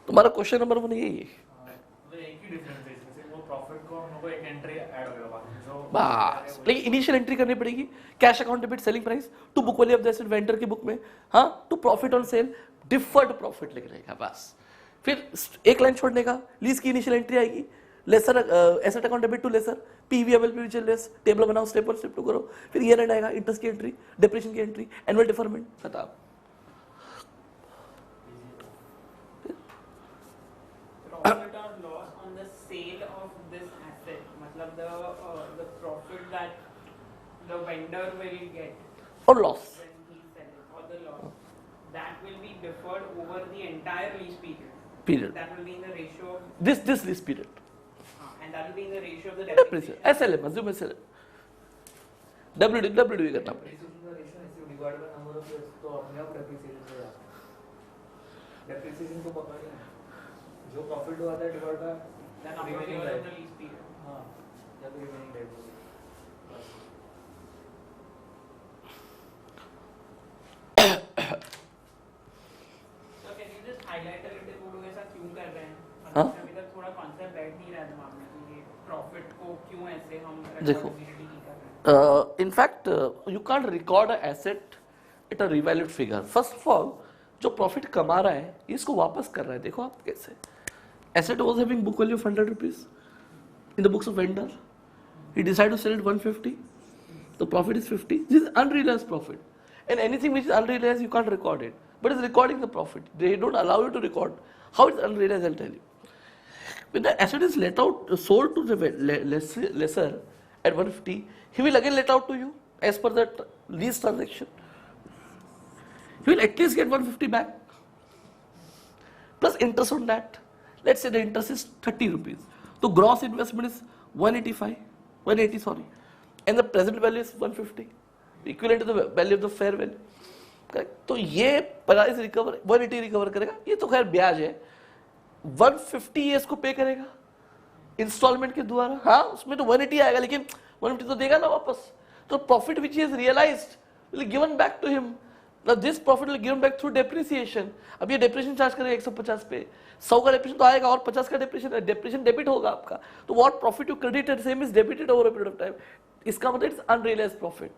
तुम्हारा question number 1 यही है। एक ही डिफरेंस है इसमें, वो प्रॉफिट को हम लोग एक एंट्री ऐड हो गया जो बस, लेकिन इनिशियल एंट्री करनी पड़ेगी। Cash account debit selling price to book value of the asset vendor की बुक में, हाँ, to profit on sale deferred profit लिख रहेगा बस। फिर एक लाइन छोड़ने का, लीज की इनिशियल एंट्री आएगी, lessor asset account debit to lessor, PV available which less, table बनाओ, स्टेप 1 स्टेप 2 करो। फिर ईयर एंड आएगा, इंटरेस्ट की एंट्री, डिप्रेशन की एंट्री, एनुअल डिफरमेंट, खत्म। Profit or loss on the sale of this asset, मतलब the profit that the vendor will get और loss when he sells it, or the loss, that will be deferred over the entire lease period. Period, That will be in the ratio of, this lease period, and that will be in the ratio of the depreciation, depreciation. SLM, assume SLM, WD करना पड़ेगा। Depreciation का ratio ऐसे divide by number of years, तो अपने आप depreciation हो जाता है। डिप्रीशिएशन को पकड़ लेना, जो प्रॉफिट हुआ था divide by The number of years of the lease period. हां, जब रिमेनिंग डेट होगी। So can you just highlight a little वो लोग ऐसा क्यों कर रहे हैं? हाँ? मतलब अभी तक थोड़ा कॉन्सेप्ट बैठ नहीं रहा दिमाग में कि ये प्रॉफिट को क्यों ऐसे हम देखो, recordability नहीं कर रहे हैं? in fact, you can't record an asset at a revalued figure. First of all, जो प्रॉफिट कमा रहा है इसको वापस कर रहा है। देखो आप कैसे, asset was having book value of 100 rupees in the books of vendor. He decided to sell it 150. The profit is 50. This is unrealized profit. And anything which is unrealized, you can't record it. But it's recording the profit. They don't allow you to record. How it's unrealized, I'll tell you. When the asset is let out, sold to the lesser at 150, he will again let out to you as per that lease transaction. He will at least get 150 back. Plus interest on that. Let's say the interest is 30 rupees. So gross investment is 180 sorry. And the present value is 150. Equivalent to the value of the fair value. Correct? तो ये price recover 180 recover करेगा, ये तो खैर ब्याज है। 150 ये इसको पे करेगा इंस्टॉलमेंट के द्वारा, हाँ उसमें तो 180 आएगा, लेकिन 150 तो देगा ना वापस। तो profit which is realized will given back to him. Now this profit will given back through depreciation. अब ये depreciation चार्ज करेगा 150 पे, 100 का depreciation तो आएगा और 50 का depreciation debit होगा आपका। तो what profit you credited same is debited over a period of time. इसका मतलब it's unrealized profit.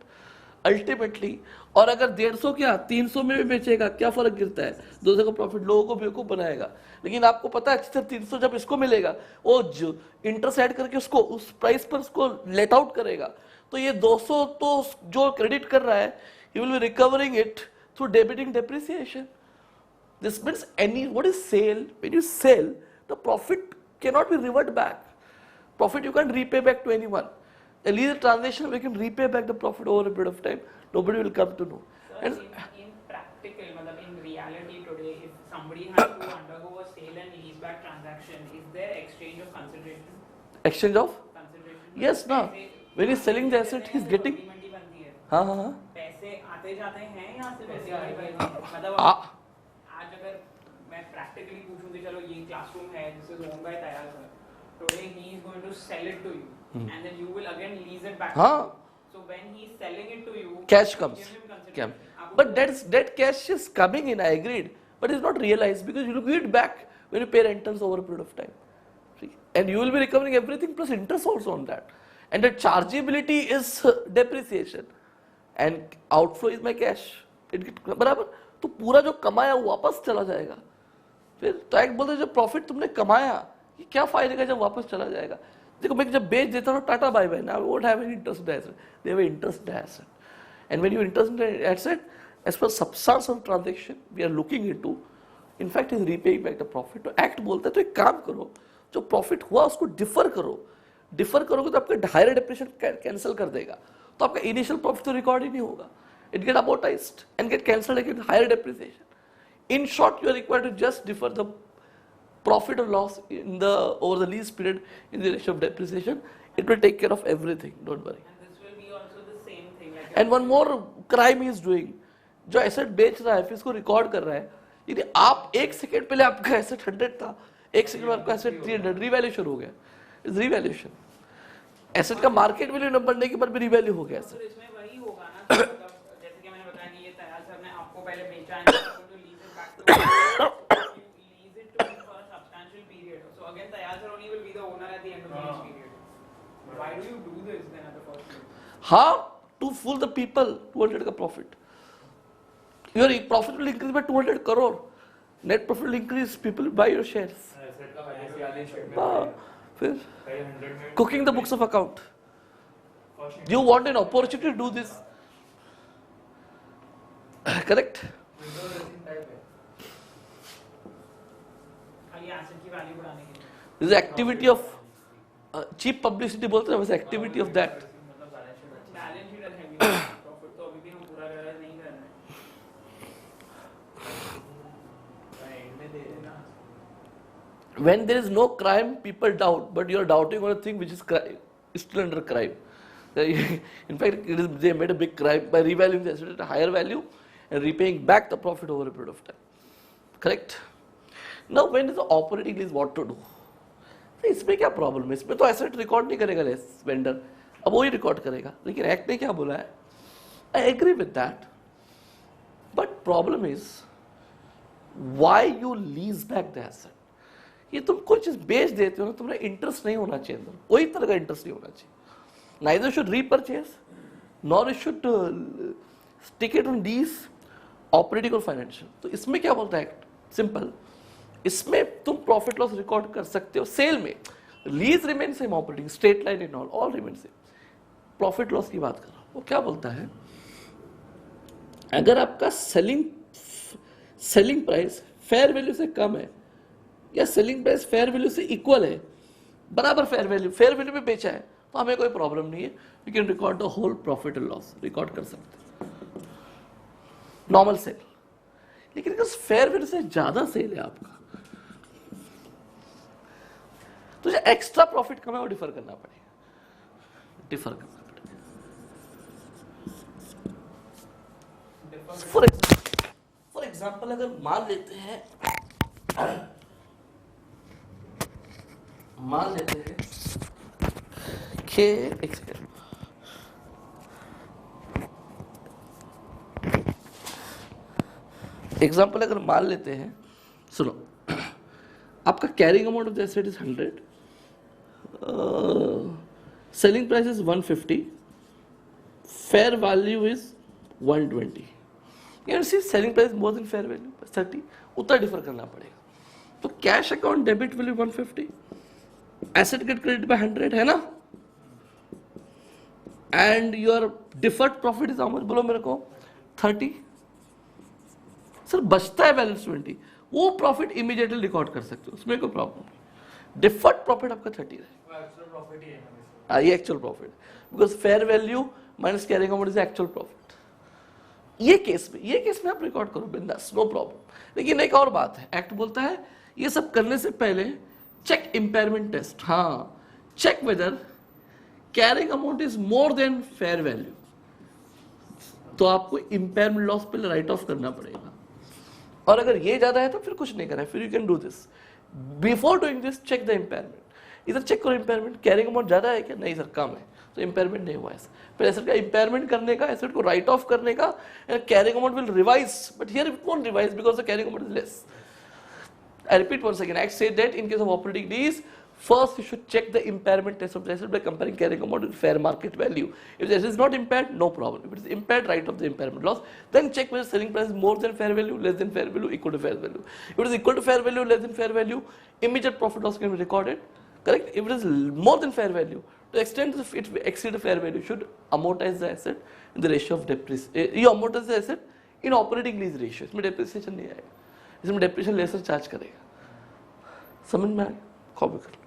Ultimately, और अगर 150 क्या 300 में भी बेचेगा, क्या फर्क गिरता है? 200 का प्रॉफिट लोगों को बेवकूफ बनाएगा। लेकिन आपको पता है अच्छे 300 जब इसको मिलेगा, वो जो इंटरेस्ट ऐड करके उसको उस प्राइस पर उसको लेट आउट करेगा, तो ये 200 तो जो क्रेडिट कर रहा है, he will be recovering it through debiting depreciation. This means what is sale? When you sell, the profit cannot be reverted back. Profit you can't repay back to anyone. a lease transaction, we can repay back the profit over a period of time. Nobody will come to know. Sir, And in practical, matlab in reality today, if somebody has to undergo a sale and leaseback transaction, is there exchange of consideration? exchange of, Consideration? yes ना, when he's selling the asset, he's getting, agreement ही बनती है। हाँ हाँ हाँ, पैसे आते जाते हैं या सिर्फ ऐसे ही बनती है? मतलब आ- आज अगर मैं प्रैक्टिकली पूछूं कि चलो ये क्लासरूम है दिस इज ओन्ड बाय तैयार sir, today he is going to sell it to you and then you will again lease it back. हाँ, So when he is selling it to you, cash you comes. give him consideration. Cam. आपको But that cash is coming in, I agreed, but it's not realized because you will give it back when you pay rentals over a period of time. See? And you will be recovering everything plus interest also on that. And the chargeability is depreciation. And outflow is my cash. बराबर, तो पूरा जो कमाया वो वापस चला जाएगा। फिर टैक्स बोलते जब प्रॉफिट तुमने कमाया ये क्या फायदे का जब वापस चला जाएगा। देखो मैं जब बेच देता हूँ टाटा बाय बाय ना, won't have any interest asset, they have interest asset, and when you interest asset as per substance of transaction we are looking into, in fact is repaying back the profit. तो act बोलता है तो एक काम करो, जो profit हुआ उसको डिफर करो, डिफर करोगे तो आपका हायर डेप्रिसिएशन कैंसिल कर देगा, तो आपका इनिशियल प्रॉफिट तो रिकॉर्ड ही नहीं होगा, it get amortized and get cancelled again higher depreciation. In short you are required to just defer the profit or loss in the over the lease period in the ratio of depreciation. It will take care of everything, don't worry. And this will be also the same thing. Like And one more crime he is doing, जो asset बेच रहा है फिर इसको record कर रहा है, यदि आप एक सेकंड पहले आपका एसेट 100 था, एक सेकंड में आपका एसेट 300 रिवैल्यूएशन हो गया, इज रिवैल्यूएशन, एसेट का मार्केट वैल्यू न बढ़ने के बाद भी रिवैल्यू हो गया तो एसेट। इसमें वही होगा ना, तो मतलब जैसे कि मैंने बताया कि ये तैयार सर ने आपको पहले बेचा है तो lease it back to lease it to for a substantial period, so again तैयार sir only will be the owner at the end of the lease period. Why do you do this then at the first place? हाँ, to fool the people, 200 का profit, your profit will increase by 200 crore, net profit will increase, people will buy your shares. Asset का value balance sheet में हाँ, फिर कहीं 100 में cooking the books of account. You want an opportunity to do this. Correct? Window dressing type है। खाली asset की value बढ़ाने के लिए। This is activity of cheap publicity बोलते हैं, वैसे activity of that. मतलब बैलेंस शीट अच्छी बैलेंस शीट है, प्रॉफिट तो अभी भी हम पूरा रियलाइज नहीं कर रहे हैं। एंड में दे देना। When there is no crime, people doubt, but you are doubting on a thing which is still under crime. In fact, they made a big crime by revaluing the asset at a higher value and repaying back the profit over a period of time. Correct? Now, when is the operating lease, what to do? So, इसमें क्या problem है? इसमें तो asset record नहीं करेगा vendor, अब वो ही record करेगा, लेकिन एक्ट ने क्या बोला है? I agree with that, but problem is why you lease back the asset. ये तुम कोई चीज बेच देते हो ना, तुम्हारा इंटरेस्ट नहीं होना चाहिए अंदर, कोई तरह का इंटरेस्ट नहीं होना चाहिए। Neither should repurchase, nor it should stick it on lease, operating or financial. तो इसमें क्या बोलता है? सिंपल, इसमें तुम प्रॉफिट लॉस रिकॉर्ड कर सकते हो सेल में, lease remain same, operating straight line in all remain same. Profit loss की बात कर रहा हूं, वो क्या बोलता है? अगर आपका सेलिंग प्राइस फेयर वैल्यू से कम है या सेलिंग प्राइस फेयर वैल्यू से इक्वल है, बराबर फेयर वैल्यू में बेचा है, तो हमें कोई प्रॉब्लम नहीं है, we can record the whole profit and loss, record कर सकते हैं नॉर्मल सेल। लेकिन अगर फेयर वैल्यू से ज्यादा सेल है आपका, तो जो एक्स्ट्रा प्रॉफिट कमा वो डिफर करना पड़ेगा, फॉर एग्जाम्पल अगर मान लेते हैं कि एक सेकेंड, एग्जाम्पल अगर मान लेते हैं, सुनो, आपका carrying amount of the asset is 100, selling price is 150, fair value is 120, you see selling price more than fair value 30, उतना डिफर करना पड़ेगा। तो cash account debit will be 150, asset get credit by 100, है ना, and your deferred profit is how much, बोलो मेरे को, 30। Sir बचता है बैलेंस 20, वो प्रॉफिट इमीडिएटली रिकॉर्ड कर सकते हो, उसमें कोई प्रॉब्लम नहीं। डिफर्ड प्रॉफिट आपका 30 है, वो एक्चुअल प्रॉफिट ही है ना। ये actual profit, because fair value minus carrying amount is actual profit. ये केस में आप रिकॉर्ड करो बिंदास, नो प्रॉब्लम। लेकिन एक और बात है, एक्ट बोलता है ये सब करने से पहले चेक इम्पेयरमेंट टेस्ट, हाँ check whether carrying amount is more than fair value, तो आपको इम्पेयरमेंट लॉस पहले राइट ऑफ करना पड़ेगा। और अगर ये ज्यादा है तो फिर कुछ नहीं करना है, फिर you can do this. Before doing this check the impairment, इधर चेक करो इम्पेयरमेंट, कैरिंग अमाउंट ज्यादा है क्या, नहीं सर कम है, तो इम्पेयरमेंट नहीं हुआ है। फिर एसेट का इम्पेयरमेंट करने का, एसेट को राइट ऑफ करने का, carrying amount will revise, but here it won't revise because the carrying amount is less. I repeat once again, Act said that in case of operating lease, first you should check the impairment test of the asset by comparing carrying amount with fair market value. If the asset is not impaired, no problem. If it is impaired, write off the impairment loss. Then check whether selling price is more than fair value, less than fair value, equal to fair value. If it is equal to fair value, less than fair value, immediate profit loss can be recorded. Correct? If it is more than fair value, to the extent that it exceeds the fair value, should amortize the asset in the ratio of depreciation. You amortize the asset in operating lease ratio. इसमें depreciation नहीं आएगा, इसमें depreciation laser charge करेगा। समझ में आया? Copy कर लो।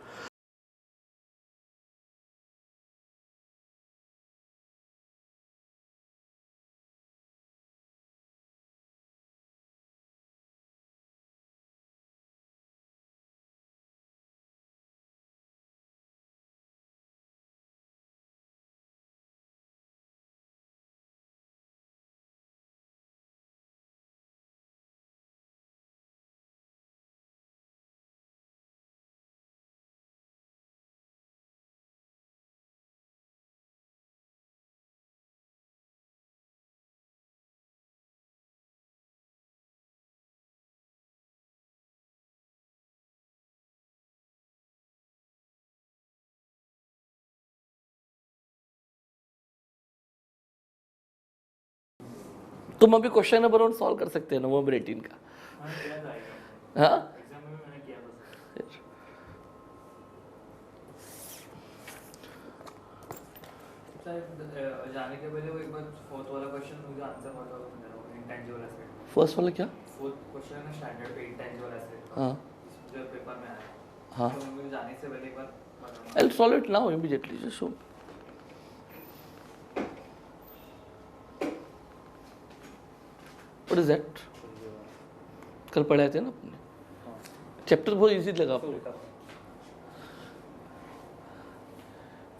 तुम अभी क्वेश्चन नंबर 1 सॉल्व कर सकते हैं नवंबर 18 का। हाँ जाने के पहले वो एक बार फोर्थ वाला क्वेश्चन मुझे आंसर पता होगा, समझ रहा हूं इंटेंजिबल एसेट। फर्स्ट वाला क्या? फोर्थ क्वेश्चन है स्टैंडर्ड पे इंटेंजिबल एसेट। हाँ जो पेपर में आया। हाँ, तो मुझे जाने से पहले एक बार बताना। I'll solve it now immediately. Just show. What is that? कल पढ़ाए थे ना अपने, चैप्टर बहुत इजी लगा आपको।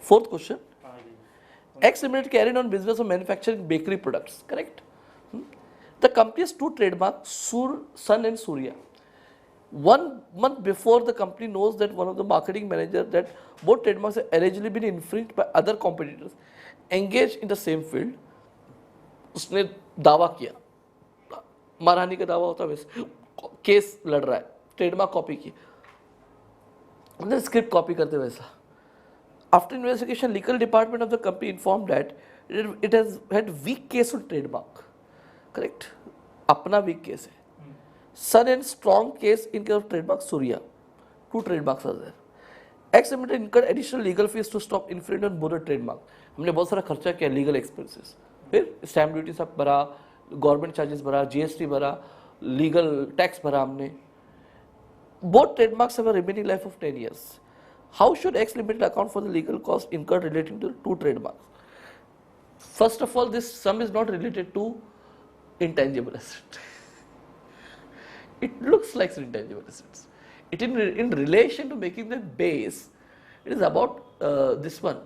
Fourth question, X Limited carried on business of manufacturing bakery products, correct? The company has 2 trademarks, Sun and Surya. 1 month before, the company knows that one of the marketing manager that both trademarks have allegedly been infringed by other competitors engaged in the same field. उसने दावा किया, महारानी का दावा होता है वैसे, case लड़ रहा है, ट्रेडमार्क कॉपी की, उन्होंने स्क्रिप्ट कॉपी करते वैसा। After investigation, legal department of the company informed that it has had weak case on trademark. Correct? अपना weak case है. Sun and strong case in case of trademark Surya. 2 trademarks are there. X Limited incurred additional legal fees to stop infringement on both the trademark. हमने बहुत सारा खर्चा किया legal expenses. फिर stamp duty सब भरा, government charges भरा, GST भरा, legal tax भरा हमने. Both trademarks have a remaining life of 10 years. How should X Limited account for the legal cost incurred relating to 2 trademarks? First of all, this sum is not related to intangible asset. It looks like intangible assets. It in relation to making them base, it is about this one,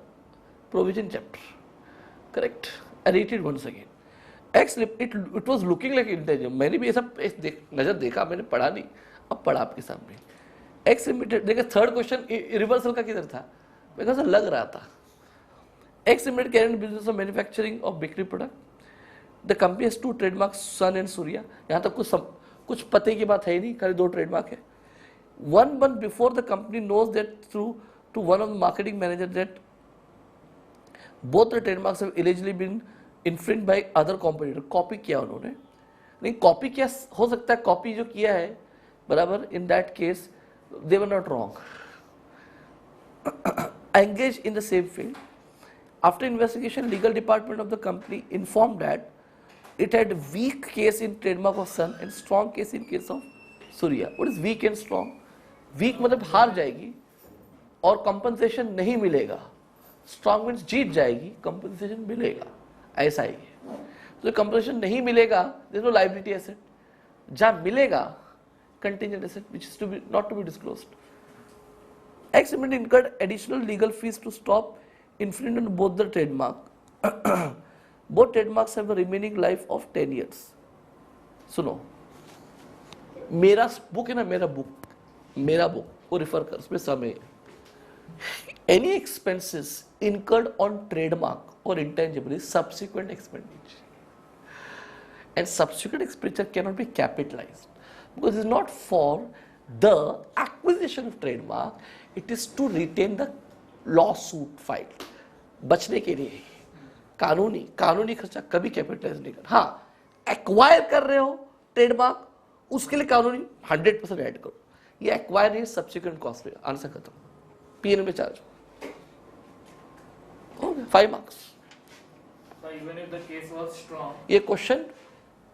provision chapter. Correct? I read it once again. It was looking like intangible. मैंने भी ऐसा नजर देखा, मैंने पढ़ा नहीं, अब पढ़ा आपके सामने। X Limited, देखिए थर्ड क्वेश्चन रिवर्सल का किधर था, मेरे को लग रहा था। X Limited carried business of manufacturing of bakery product. The company has 2 trademarks, Sun and Surya. यहाँ तक कुछ पते की बात है ही नहीं, खाली 2 ट्रेडमार्क है। 1 month before, the company knows that through to one of the marketing manager that both the trademarks have allegedly been infringed by other competitor. Copy किया उन्होंने, नहीं कॉपी किया हो सकता है, कॉपी जो किया है बराबर, in that case they were not wrong. Engaged in the same field. After investigation, legal department of the company informed that it had weak case in trademark of Sun and strong case in case of Surya. What is weak and strong? Weak मतलब हार जाएगी और compensation नहीं मिलेगा, strong means जीत जाएगी, compensation मिलेगा, ऐसा ही है। तो कंपनसेशन नहीं मिलेगा, there is no liability asset. जहां मिलेगा, contingent asset which is to be not to be disclosed. X Limited incurred additional legal fees to stop infringement on both the trademark. Both trademarks have a remaining life of 10 years. सुनो, मेरा book है ना, मेरा book को refer कर, उसमें समय any expenses incurred on trademark or intangible is subsequent expenditure, and subsequent expenditure cannot be capitalized because it is not for the acquisition of trademark, it is to retain the lawsuit filed. बचने के लिए कानूनी खर्चा कभी capitalise नहीं कर। हाँ, acquire कर रहे हो ट्रेडमार्क, उसके लिए कानूनी 100% ऐड करो। ये एक्वायर नहीं, सब्सिक्वेंट कॉस्ट है। आंसर खत्म, पीएन में चार्ज हो गया, 5 marks. Even if the case was strong, ये क्वेश्चन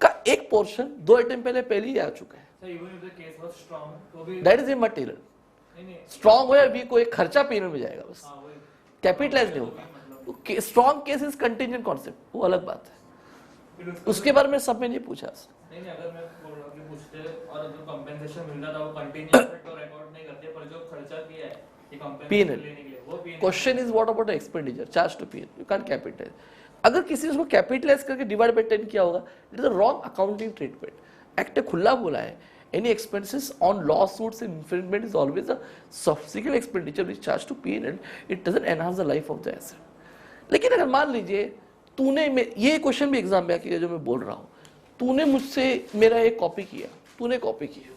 का एक पोर्शन 2 अटेम्प्ट पहले ही आ चुका है। so even if the case was strong, तो भी दैट इज इमटेरियल। नहीं स्ट्रॉन्ग हो या वीक हो, एक खर्चा पीएन में जाएगा बस, हाँ वही कैपिटलाइज नहीं होगा। Strong case is contingent concept, वो अलग बात है, उसके बारे में सब में नहीं पूछा। नहीं अगर मैं बोल रहा हूँ कि पूछते और जो कंपेंसेशन मिल रहा था वो कंटिन्यू तो रिकॉर्ड नहीं करते, पर जो खर्चा किया है ये कंपेंसेशन लेने के लिए वो PN. Question is what about expenditure charge to PN, you can capitalize. अगर किसी ने उसको कैपिटलाइज करके डिवाइड बाय 10 किया होगा, it is a wrong accounting treatment. Act खुला बोला है, any expenses on lawsuits and infringement is always a subsequent expenditure which charged to P&L. It doesn't enhance the life of the asset. लेकिन अगर मान लीजिए तूने, ये क्वेश्चन भी एग्जाम में आके जो मैं बोल रहा हूँ, तूने मुझसे मेरा एक कॉपी किया, तूने कॉपी किया,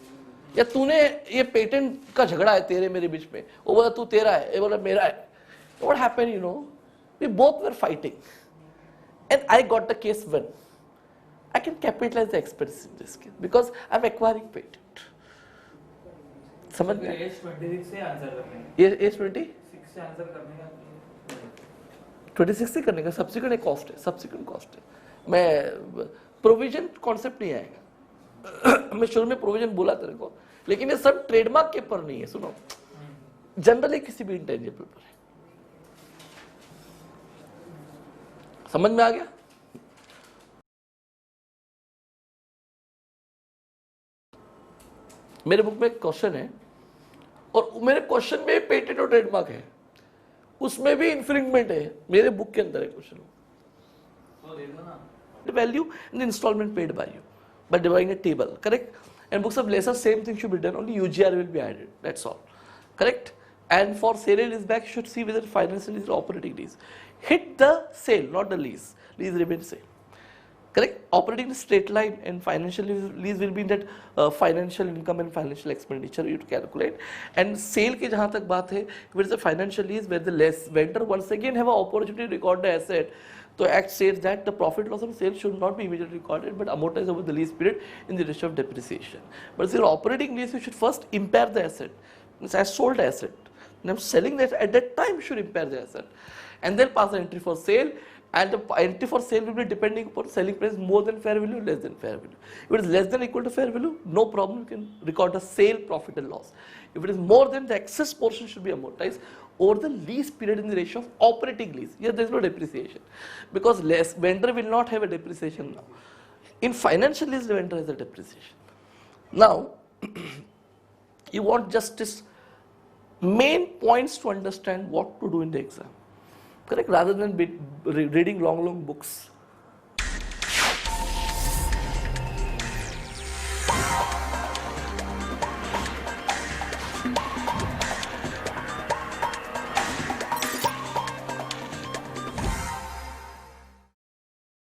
या तूने ये पेटेंट का झगड़ा है तेरे मेरे बीच में, वो बोला तू तेरा है, ये बोला मेरा है, what happened, you know, we both were fighting and I got the case won. I can capitalize the expenses in this case because I'm acquiring patent. समझ में? एज 26 से आंसर करने हैं, ये एज 26 से आंसर करने का 26 से करने का सब्सिक्वेंट कॉस्ट है, सब्सिक्वेंट कॉस्ट है। मैं प्रोविजन कॉन्सेप्ट नहीं आएगा, मैं शुरू में प्रोविजन बोला तेरे को, लेकिन ये सब ट्रेडमार्क के पर नहीं है। सुनो, जनरली किसी भी इंटेंजिबल पर है। समझ में आ गया? मेरे बुक में एक क्वेश्चन है और मेरे क्वेश्चन में पेटेंट और ट्रेडमार्क है, उसमें भी इन्फ्रिंजमेंट है, मेरे बुक के अंदर है क्वेश्चन। तो देख लो ना, the value and the installment paid by you by dividing a table, correct? And books of lesser, same thing should be done, only UGR will be added, that's all, correct? And for sale and lease back, you should see whether financial lease or operating lease. Hit the sale, not the lease. Lease remains sale, correct? Operating is straight line and financial lease will be in that financial income and financial expenditure you to calculate. And sale के जहाँ तक बात है, where is the financial lease, where the less vendor once again have an opportunity to record the asset. So Act says that the profit loss on sale should not be immediately recorded but amortized over the lease period in the ratio of depreciation. But if you're operating lease, you should first impair the asset. Means I sold the asset, and I'm selling that, at that time you should impair the asset. And then pass the entry for sale, and the entry for sale will be depending upon selling price more than fair value, less than fair value. If it is less than or equal to fair value, no problem, you can record the sale profit and loss. If it is more than, the excess portion should be amortized over the lease period in the ratio of operating lease. Here there is no depreciation because less vendor will not have a depreciation now. In financial lease, the vendor has a depreciation. Now, you want just this main points to understand what to do in the exam, correct? Rather than reading long books.